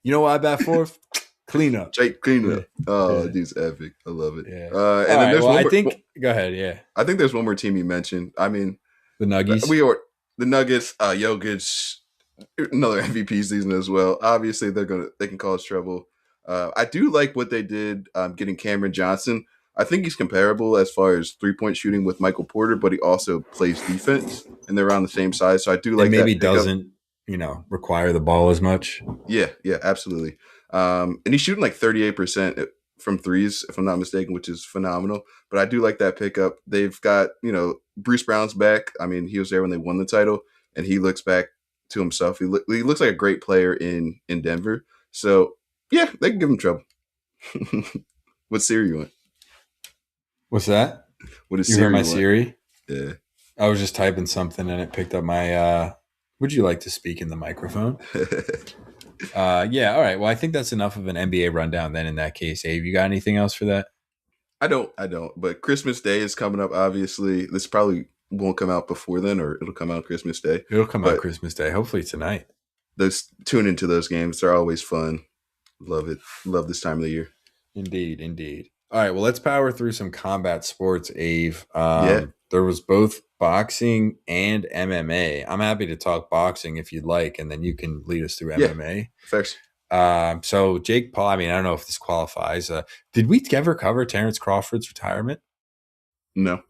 You know why I bat fourth? Cleanup. Straight cleanup. Yeah. Oh, dude's epic. I love it. Yeah. And then there's one more, go ahead. Yeah. I think there's one more team you mentioned. I mean, the Nuggets. The Nuggets. Jokic, another MVP season as well. Obviously, they can cause trouble. I do like what they did getting Cameron Johnson. I think he's comparable as far as 3-point shooting with Michael Porter, but he also plays defense, and they're around the same size. So I do like that. Maybe doesn't require the ball as much. Yeah, absolutely. And he's shooting like 38% from threes, if I'm not mistaken, which is phenomenal. But I do like that pickup. They've got, Bruce Brown's back. I mean, he was there when they won the title, and he looks back to himself. He looks like a great player in Denver. So, yeah, they can give him trouble. What Siri you want? What's that? What is you Siri heard my want? Siri? Yeah. I was just typing something, and it picked up my would you like to speak in the microphone? Yeah, all right. Well, I think that's enough of an NBA rundown then in that case. Abe, you got anything else for that? I don't. But Christmas Day is coming up, obviously. This probably won't come out before then, or it'll come out Christmas Day. It'll come out Christmas Day. Hopefully tonight. Tune into those games. They're always fun. Love it. Love this time of the year. Indeed. All right, well, let's power through some combat sports, Abe. Yeah. There was both boxing and MMA. I'm happy to talk boxing if you'd like, and then you can lead us through MMA. First. So Jake Paul, I mean, I don't know if this qualifies. Did we ever cover Terrence Crawford's retirement? No.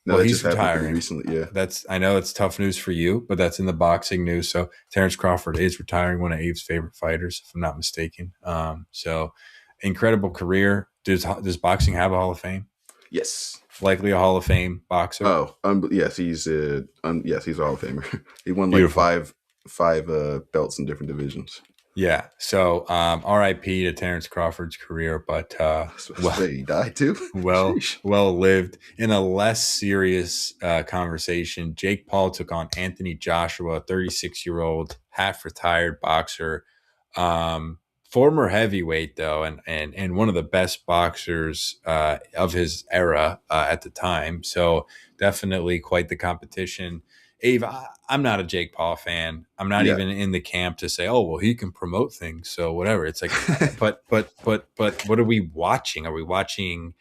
Well, he's retiring recently. Yeah. I know it's tough news for you, but that's in the boxing news. So Terrence Crawford is retiring, one of Abe's favorite fighters, if I'm not mistaken. So incredible career. Does boxing have a Hall of Fame? Yes. Likely a Hall of Fame boxer. Oh, yes, he's a Hall of Famer. He won like five belts in different divisions. Yeah. So R.I.P. to Terrence Crawford's career, but he died too. well lived. In a less serious conversation, Jake Paul took on Anthony Joshua, 36-year-old half retired boxer. Former heavyweight though, and one of the best boxers of his era at the time. So definitely quite the competition. Ave, I'm not a Jake Paul fan. I'm not Yeah. even in the camp to say, oh, well, he can promote things. So whatever. It's like, but what are we watching? Are we watching?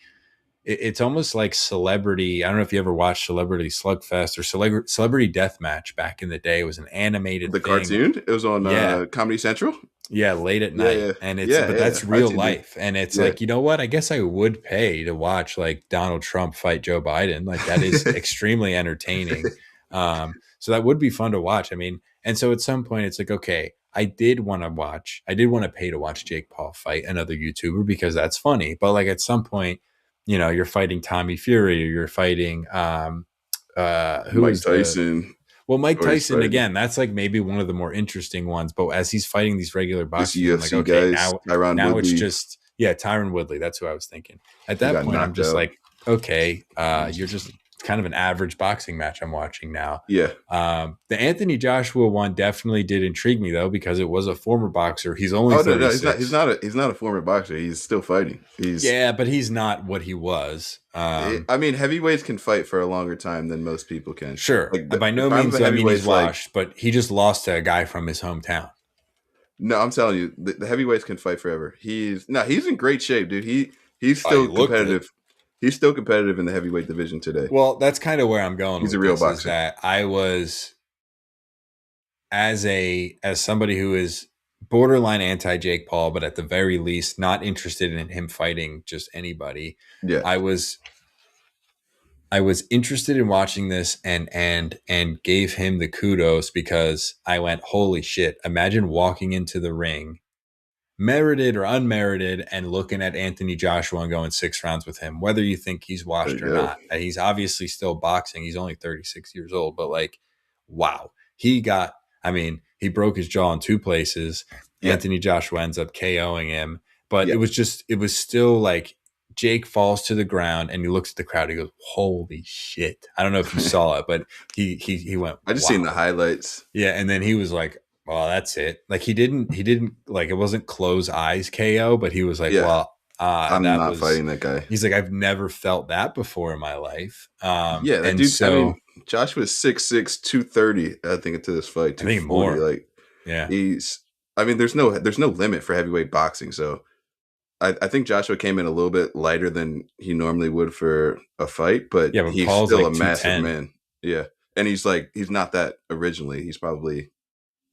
It's almost like celebrity. I don't know if you ever watched Celebrity Slugfest or Celebrity Deathmatch back in the day. It was an animated The thing. cartoon. It was on Yeah. Comedy Central. Yeah, late at night. Yeah. And Yeah, that's I've real seen it. life. And it's Yeah. like, you know what? I guess I would pay to watch like Donald Trump fight Joe Biden. Like that is extremely entertaining. So that would be fun to watch. I mean, and so at some point it's like, okay, I did want to pay to watch Jake Paul fight another YouTuber because that's funny. But like at some point, you know, you're fighting Tommy Fury or you're fighting Mike Tyson. Well, Mike Tyson, again, that's like maybe one of the more interesting ones. But as he's fighting these regular boxers, I'm like, okay, now it's just, Tyron Woodley. That's who I was thinking. At that point, I'm just like, okay, you're just kind of an average boxing match I'm watching now. Yeah. The Anthony Joshua one definitely did intrigue me, though, because it was a former boxer. He's only 36. No, he's not a former boxer. He's still fighting. But he's not what he was. I mean, heavyweights can fight for a longer time than most people can. Sure. Like by no means do I mean he's washed, but he just lost to a guy from his hometown. No, I'm telling you, the heavyweights can fight forever. He's in great shape, dude. He's still competitive. He's still competitive in the heavyweight division today. Well, that's kind of where I'm going. He's a real boxer. Is that I was, as somebody who is borderline anti Jake Paul, but at the very least not interested in him fighting just anybody. Yeah, I was interested in watching this and gave him the kudos because I went, holy shit! Imagine walking into the ring, merited or unmerited, and looking at Anthony Joshua and going 6 rounds with him, whether you think he's washed or not. He's obviously still boxing. He's only 36 years old, but like, wow, he broke his jaw in 2 places. Yeah. Anthony Joshua ends up KOing him, but it was still like Jake falls to the ground and he looks at the crowd. He goes, holy shit. I don't know if you saw it, but he went, I just seen the highlights. Yeah. And then he was like, well, that's it. Like he didn't like, it wasn't close eyes KO, but he was like, I'm not fighting that guy. He's like, I've never felt that before in my life. That dude, so Josh was 6'6", 230, I think, into this fight. I think more. Like, there's no limit for heavyweight boxing. So I think Joshua came in a little bit lighter than he normally would for a fight, but he's Paul's still like a massive man. Yeah. And he's not that originally. He's probably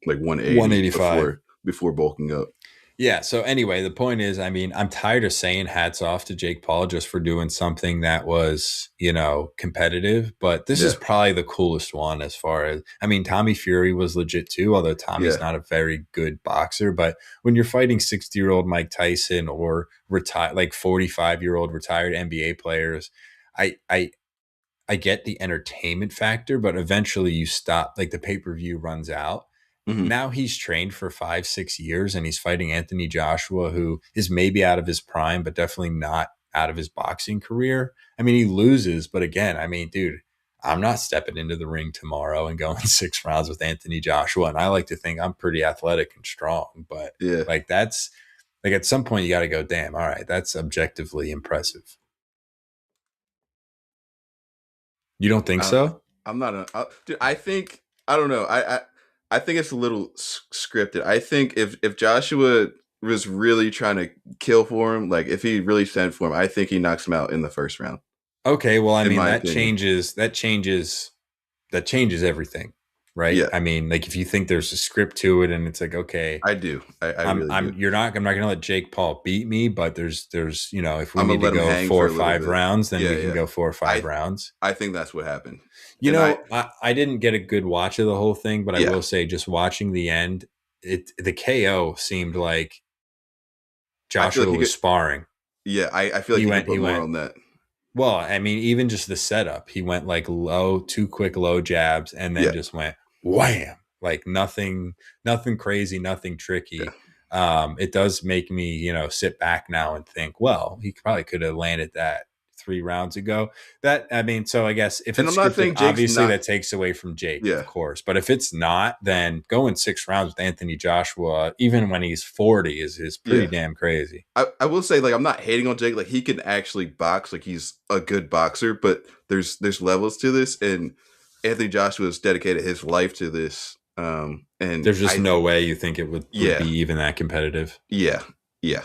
like 185 before bulking up. Yeah. So anyway, the point is, I'm tired of saying hats off to Jake Paul just for doing something that was, competitive, but this is probably the coolest one as far as, Tommy Fury was legit too, although Tommy's not a very good boxer, but when you're fighting 60-year-old Mike Tyson or 45-year-old retired NBA players, I get the entertainment factor, but eventually you stop, like the pay-per-view runs out. Mm-hmm. Now he's trained for 5-6 years and he's fighting Anthony Joshua, who is maybe out of his prime, but definitely not out of his boxing career. He loses, but again, dude, I'm not stepping into the ring tomorrow and going 6 rounds with Anthony Joshua. And I like to think I'm pretty athletic and strong, but that's like at some point you got to go, damn, all right, that's objectively impressive. You don't think so? I'm not dude, I don't know. I think it's a little scripted. I think if Joshua was really trying to kill for him, like if he really sent for him, I think he knocks him out in the first round. Okay, well, that changes everything, right? Yeah. Like if you think there's a script to it, and it's like, okay, I do. I'm not going to let Jake Paul beat me, but there's if we need to go 4 or 5 rounds, then we can go 4 or 5 rounds. I think that's what happened. I didn't get a good watch of the whole thing, but I will say, just watching the end, the KO seemed like Joshua was sparring. Yeah, I feel like he went more on that. Well, even just the setup, he went like 2 quick low jabs, and then just went wham, like nothing crazy, nothing tricky. Yeah. It does make me, sit back now and think, well, he probably could have landed that 3 rounds ago. So I guess if it's scripted, obviously that takes away from Jake, of course. But if it's not, then going 6 rounds with Anthony Joshua, even when he's 40, is pretty damn crazy. I will say, like, I'm not hating on Jake. Like, he can actually box. Like, he's a good boxer, but there's levels to this. And Anthony Joshua's dedicated his life to this. And there's just no way you think it would be even that competitive. Yeah. Yeah.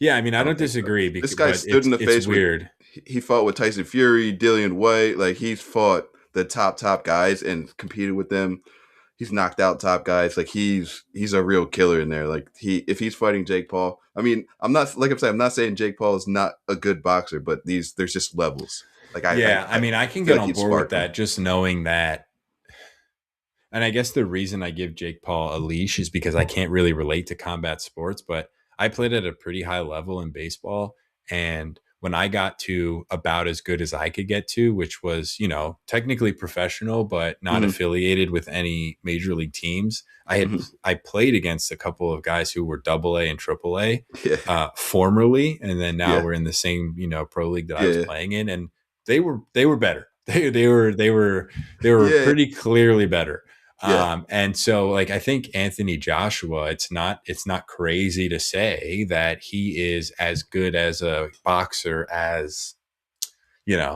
Yeah. I mean, I don't disagree. This guy but stood in the face weird. He fought with Tyson Fury, Dillian White. Like, he's fought the top guys and competed with them. He's knocked out top guys. Like, he's a real killer in there. Like, if he's fighting Jake Paul, I mean, I'm not saying Jake Paul is not a good boxer, but there's just levels. Like, I mean, I can get on board with that, just knowing that. And I guess the reason I give Jake Paul a leash is because I can't really relate to combat sports, but I played at a pretty high level in baseball. And when I got to about as good as I could get to, which was, technically professional, but not affiliated with any major league teams, I played against a couple of guys who were AA and AAA formerly. And then now we're in the same, pro league that I was playing in, and they were better. They were pretty clearly better. And so, like, I think Anthony Joshua, it's not crazy to say that he is as good as a boxer as,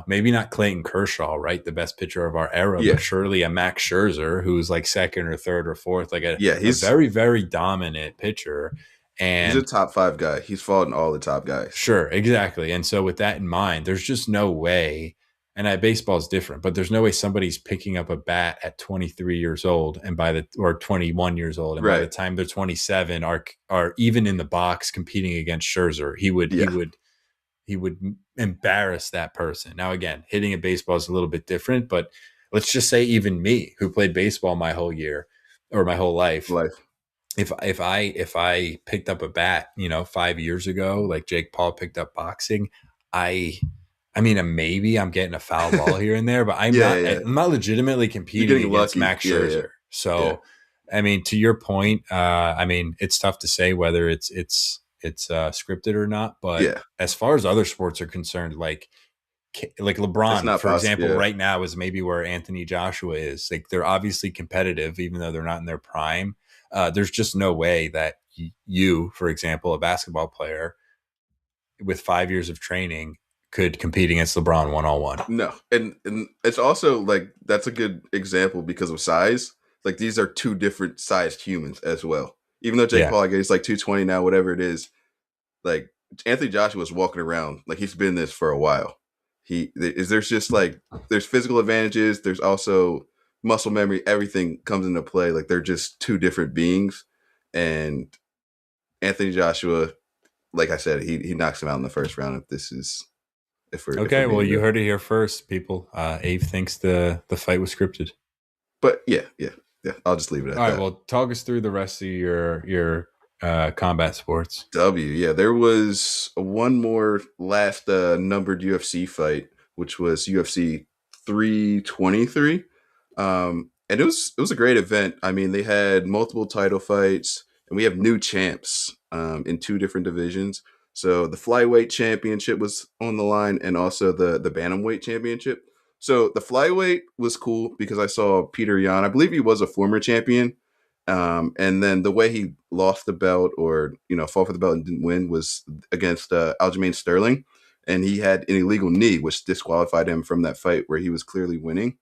maybe not Clayton Kershaw, right? The best pitcher of our era, but surely a Max Scherzer, who's like second or third or fourth, like he's a very, very dominant pitcher. And he's a top 5 guy. He's fought in all the top guys. Sure, exactly. And so with that in mind, there's just no way. And baseball is different, but there's no way somebody's picking up a bat at 23 years old or 21 years old, and by the time they're 27 are even in the box competing against Scherzer. He would embarrass that person. Now, again, hitting a baseball is a little bit different, but let's just say even me, who played baseball my whole life. If I picked up a bat, 5 years ago, like Jake Paul picked up boxing, I mean, maybe I'm getting a foul ball here and there, but I'm not legitimately competing against Max Scherzer. So, I mean, to your point, I mean, it's tough to say whether it's scripted or not. But as far as other sports are concerned, like LeBron, for example, right now is maybe where Anthony Joshua is. Like, they're obviously competitive, even though they're not in their prime. There's just no way that you, for example, a basketball player with 5 years of training, could compete against LeBron one-on-one. No. And it's also like, that's a good example because of size. Like, these are two different sized humans as well. Even though Jake Paul, I guess, is like 220 now, whatever it is. Like, Anthony Joshua is walking around like he's been this for a while. There's just like, there's physical advantages. There's also muscle memory. Everything comes into play. Like, they're just two different beings. And Anthony Joshua, like I said, he knocks him out in the first round Okay, well, you heard it here first, people. Abe thinks the fight was scripted. But yeah, I'll just leave it at that. All right, well, talk us through the rest of your combat sports. There was one more last numbered UFC fight, which was UFC 323. And it was a great event. I mean, they had multiple title fights, and we have new champs in 2 different divisions. So the flyweight championship was on the line, and also the bantamweight championship. So the flyweight was cool because I saw Peter Yan. I believe he was a former champion. And then the way he lost the belt, or, fought for the belt and didn't win, was against Aljamain Sterling. And he had an illegal knee, which disqualified him from that fight where he was clearly winning.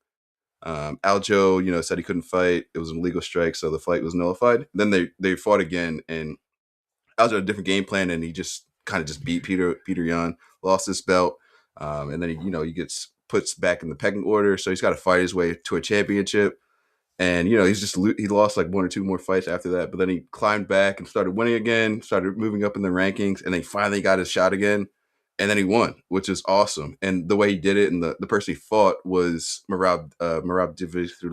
Aljo, said he couldn't fight. It was an illegal strike, so the fight was nullified. Then they fought again, and Aljo had a different game plan, and he just kind of beat Peter Yan, lost his belt, and then he gets puts back in the pecking order, so he's got to fight his way to a championship. And he lost like 1 or 2 more fights after that, but then he climbed back and started winning again, started moving up in the rankings, and then he got his shot again, and then he won, which is awesome. And the way he did it, and the person he fought was Merab Divish, a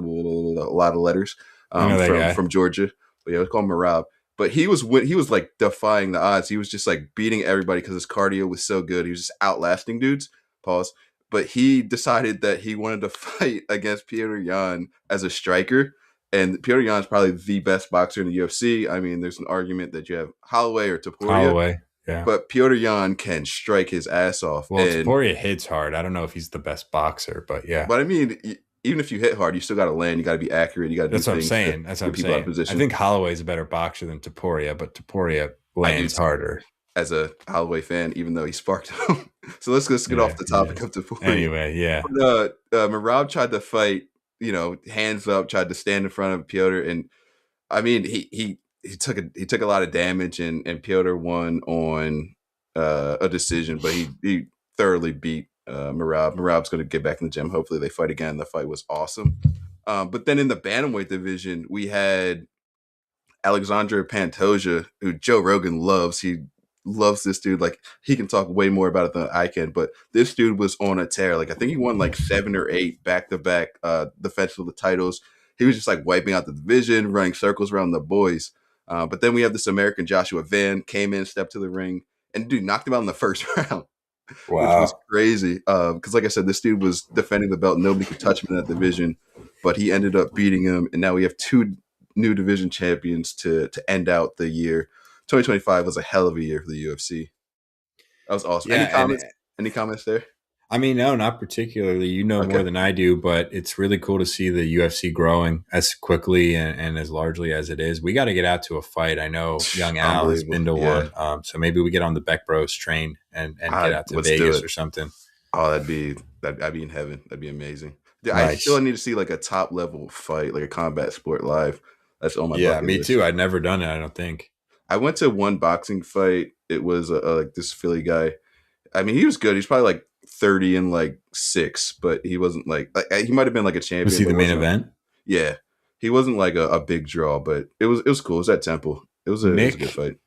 lot of letters, from Georgia. But yeah, it was called Merab. But he was like defying the odds. He was just like beating everybody because his cardio was so good. He was just outlasting dudes. Pause. But he decided that he wanted to fight against Petr Yan as a striker. And Petr Yan is probably the best boxer in the UFC. I mean, there's an argument that you have Holloway or Topuria. Holloway, yeah. But Petr Yan can strike his ass off. Well, Topuria hits hard. I don't know if he's the best boxer, but yeah. But I mean, even if you hit hard, you still got to land. You got to be accurate. You got to do things. That's what I'm saying. I think Holloway's a better boxer than Topuria, but Topuria lands harder. As a Holloway fan, even though he sparked him. So let's get off the topic of Topuria. Anyway, yeah. But, Merab tried to fight hands up, tried to stand in front of Piotr, and I mean, he took a lot of damage, and Piotr won on a decision, but he thoroughly beat Merab. Merab's going to get back in the gym. Hopefully, they fight again. The fight was awesome. But then in the bantamweight division, we had Alexandre Pantoja, who Joe Rogan loves. He loves this dude. Like, he can talk way more about it than I can. But this dude was on a tear. Like, I think he won like 7 or 8 back-to-back defense of the titles. He was just like wiping out the division, running circles around the boys. But then we have this American Joshua Van came in, stepped to the ring, and dude knocked him out in the first round. Wow. Which was crazy. Because like I said, this dude was defending the belt. Nobody could touch him in that division. But he ended up beating him. And now we have 2 new division champions to end out the year. 2025 was a hell of a year for the UFC. That was awesome. Yeah, Any comments there? I mean, no, not particularly. You know more than I do, but it's really cool to see the UFC growing as quickly and as largely as it is. We got to get out to a fight. I know Young Al has been to one, so maybe we get on the Beck Bros train and get out to Vegas or something. Oh, I'd be in heaven. That'd be amazing. Nice. I still need to see like a top level fight, like a combat sport live. That's on my bucket me list. too. I'd never done it. I don't think. I went to one boxing fight. It was like this Philly guy. I mean, he was good. He's probably like 30 and like 6, but he wasn't like he might have been like a champion. Was he the main event? Yeah, he wasn't like a big draw, but it was cool. It was at Temple. It was a good fight.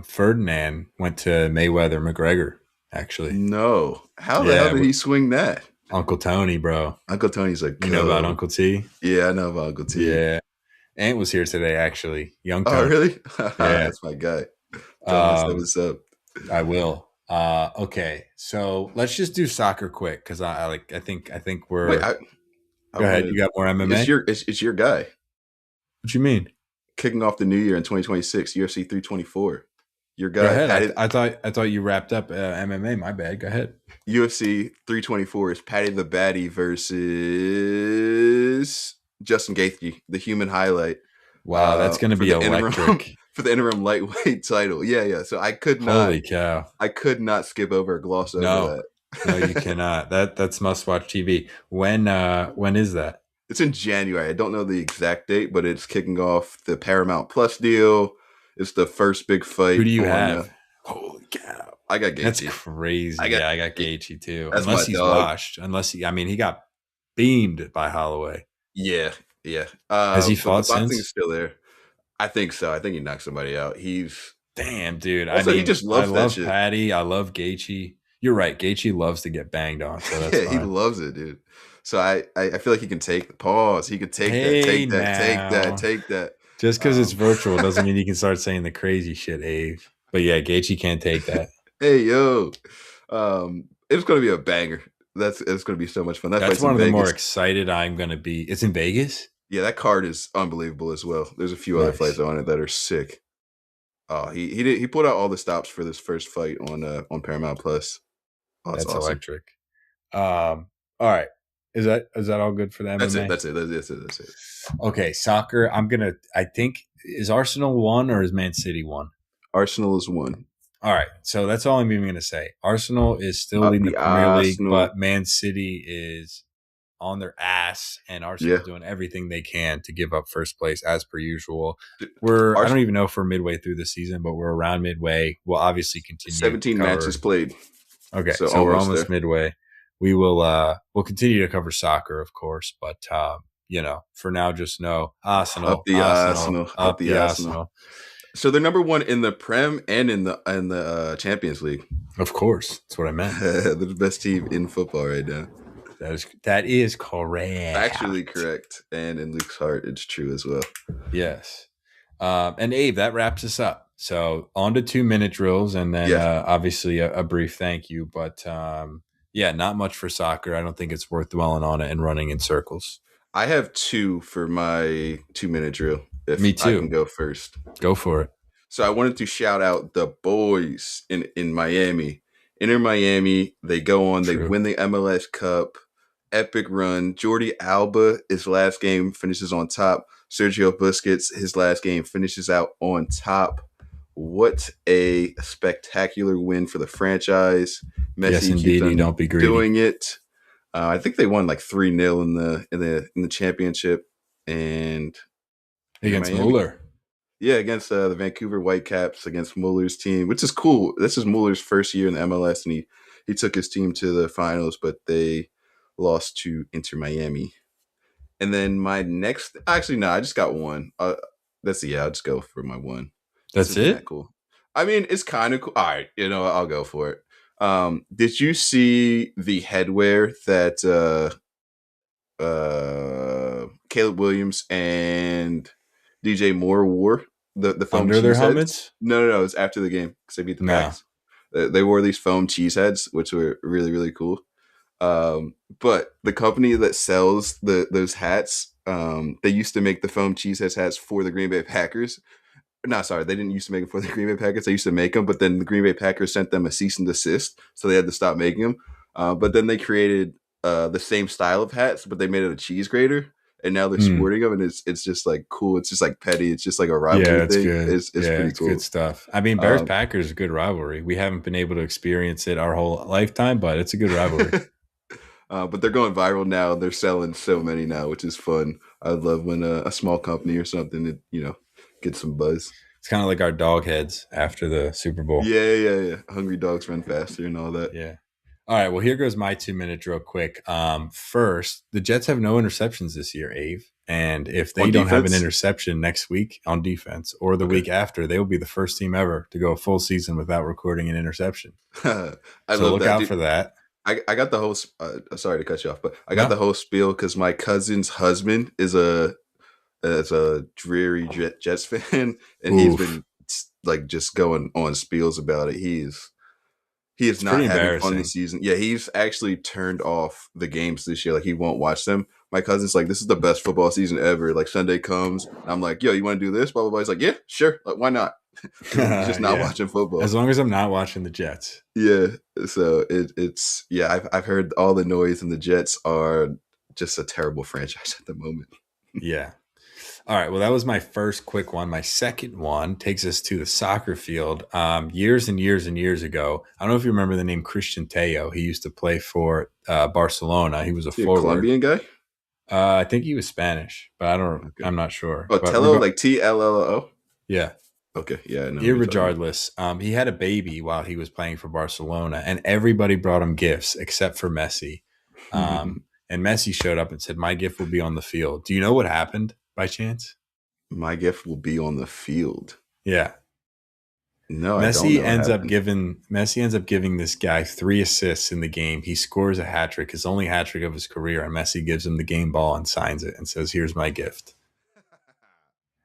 Ferdinand went to Mayweather McGregor. Actually, no. How the hell did he swing that? Uncle Tony, bro. Uncle Tony's like, you know about Uncle T? Yeah, I know about Uncle T. Yeah, Ant was here today. Actually, Young Tony. Oh, really? Yeah, that's my guy. Say what's up. I will. Okay, so let's just do soccer quick because I think we're. Wait, go ahead. You got more MMA? It's your guy. What you mean? Kicking off the new year in 2026, UFC 324. Your guy. Go ahead. I thought you wrapped up MMA. My bad. Go ahead. UFC 324 is Patty the Batty versus Justin Gaethje, the human highlight. Wow, that's going to be electric. For the interim lightweight title. Yeah. So I could not. Holy cow. I could not skip over or gloss over that. No, you cannot. That's must-watch TV. When is that? It's in January. I don't know the exact date, but it's kicking off the Paramount Plus deal. It's the first big fight. Who do you have? Holy cow. I got Gaethje. That's crazy. I got Gaethje too. Unless he's washed. He got beamed by Holloway. Yeah. Has he fought the boxing since? Is still there. I think so. I think he knocked somebody out. Damn, dude. Also, he just loves that shit. Patty. I love Gaethje. You're right. Gaethje loves to get banged on. So that's fine. He loves it, dude. So I feel like he can take the pause. He could take that. Just because it's virtual doesn't mean you can start saying the crazy shit, Abe. But yeah, Gaethje can't take that. Hey, yo. It's going to be a banger. It's going to be so much fun. That's one of the more excited I'm going to be. It's in Vegas? Yeah, that card is unbelievable as well. There's a few other fights on it that are sick. Oh, he put out all the stops for this first fight on Paramount Plus. Oh, that's awesome. Electric. All right. Is that all good for the MMA? That's it. Okay, soccer. I think is Arsenal 1 or is Man City 1? Arsenal is 1. All right, so that's all I'm even going to say. Arsenal is still leading the Premier League, but Man City is on their ass, and Arsenal is doing everything they can to give up first place as per usual. I don't even know if we're midway through the season, but we're around midway. We'll obviously continue. 17 matches played. Okay, so we're almost midway. We will we'll continue to cover soccer, of course, but for now, just know Arsenal, up the Arsenal. So they're number 1 in the Prem and in the Champions League. Of course, that's what I meant. They're the best team in football right now. That is correct. Actually correct, and in Luke's heart, it's true as well. Yes. And Abe, that wraps us up. So on to 2-minute drills, and then obviously a brief thank you. But not much for soccer. I don't think it's worth dwelling on it and running in circles. I have 2 for my 2-minute drill. Me too. I can go first. Go for it. So I wanted to shout out the boys in Miami. Inter Miami, they go on, they win the MLS Cup. Epic run. Jordi Alba, his last game finishes on top. Sergio Busquets, his last game finishes out on top. What a spectacular win for the franchise. Messi yes, indeed. Don't be greedy. Doing it. I think they won like 3-0 in the championship, and Against Miami. Mueller. Yeah, against the Vancouver Whitecaps, against Mueller's team, which is cool. This is Mueller's first year in the MLS, and he took his team to the finals, but they lost to Inter Miami. And then my next, actually, no, I just got one. I'll just go for my one. That's Isn't it? that cool? I mean, it's kind of cool. All right, I'll go for it. Did you see the headwear that Caleb Williams and DJ Moore wore? The foam Under their cheese heads? helmets? No. It was after the game because they beat the No. Packs. They wore these foam cheese heads, which were really, really cool. But the company that sells those hats, they used to make the foam cheese hats for the Green Bay Packers. No, sorry, they didn't used to make them for the Green Bay Packers. They used to make them, but then the Green Bay Packers sent them a cease and desist, so they had to stop making them. But then they created the same style of hats, but they made it a cheese grater, and now they're sporting them, and it's just like cool. It's just like petty. It's just like a rivalry thing. Good. It's pretty cool. Good stuff. I mean, Bears Packers is a good rivalry. We haven't been able to experience it our whole lifetime, but it's a good rivalry. But they're going viral now. They're selling so many now, which is fun. I love when a small company or something, get some buzz. It's kind of like our dog heads after the Super Bowl. Yeah. Hungry dogs run faster and all that. Yeah. All right. Well, here goes my 2 minutes real quick. First, the Jets have no interceptions this year, Ave. And if they don't have an interception next week on defense or the week after, they will be the first team ever to go a full season without recording an interception. So look out for that. I got the whole. Sorry to cut you off, but I got the whole spiel because my cousin's husband is a dreary Jets fan, and he's been like just going on spiels about it. He is not having fun this season. Yeah, he's actually turned off the games this year. Like he won't watch them. My cousin's like, this is the best football season ever. Like Sunday comes, I'm like, yo, you want to do this? Blah blah blah. He's like, yeah, sure. Like, why not? He's just not watching football. As long as I'm not watching the Jets. Yeah. So it's I've heard all the noise, and the Jets are just a terrible franchise at the moment. Yeah. All right. Well, that was my first quick one. My second one takes us to the soccer field. Years and years and years ago, I don't know if you remember the name Christian Teo. He used to play for Barcelona. He was a forward. Colombian guy? I think he was Spanish, but I'm not sure. Oh, Tello, like TLLO? Yeah. Okay. Yeah. No, Irregardless, he had a baby while he was playing for Barcelona, and everybody brought him gifts except for Messi. And Messi showed up and said, "My gift will be on the field." Do you know what happened by chance? My gift will be on the field. Yeah. No, Messi ends up giving this guy 3 assists in the game. He scores a hat trick, his only hat trick of his career, and Messi gives him the game ball and signs it and says, "Here's my gift."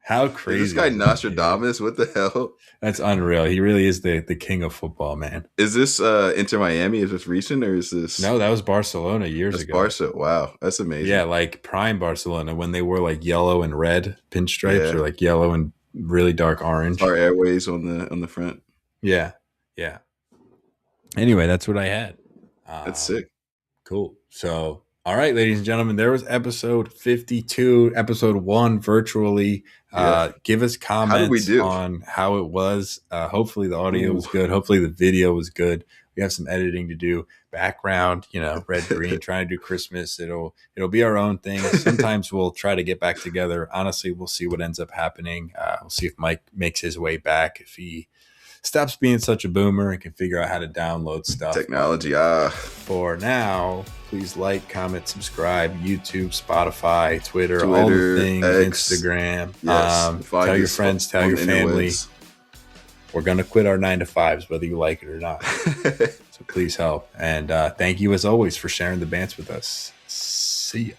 How crazy! Is this guy Nostradamus? What the hell? That's unreal. He really is the king of football, man. Is this Inter Miami? Is this recent, or is this? No, that was Barcelona years ago. Barca. Wow, that's amazing. Yeah, like prime Barcelona when they were like yellow and red pinstripes, or like yellow and really dark orange. Our Airways on the front. Yeah. Anyway, that's what I had. That's sick. Cool. So, all right, ladies and gentlemen, there was episode 52, episode 1 virtually. Give us comments on how it was. Hopefully the audio was good. Hopefully the video was good. We have some editing to do. Background, red, green, trying to do Christmas. It'll be our own thing. Sometimes we'll try to get back together. Honestly, we'll see what ends up happening. We'll see if Mike makes his way back. If he stops being such a boomer and can figure out how to download stuff. Technology. For now, please like, comment, subscribe, YouTube, Spotify, Twitter, all the things, X, Instagram. Yes, tell your friends, tell your family. We're going to quit our 9-to-5s, whether you like it or not. So please help. And thank you, as always, for sharing the bants with us. See ya.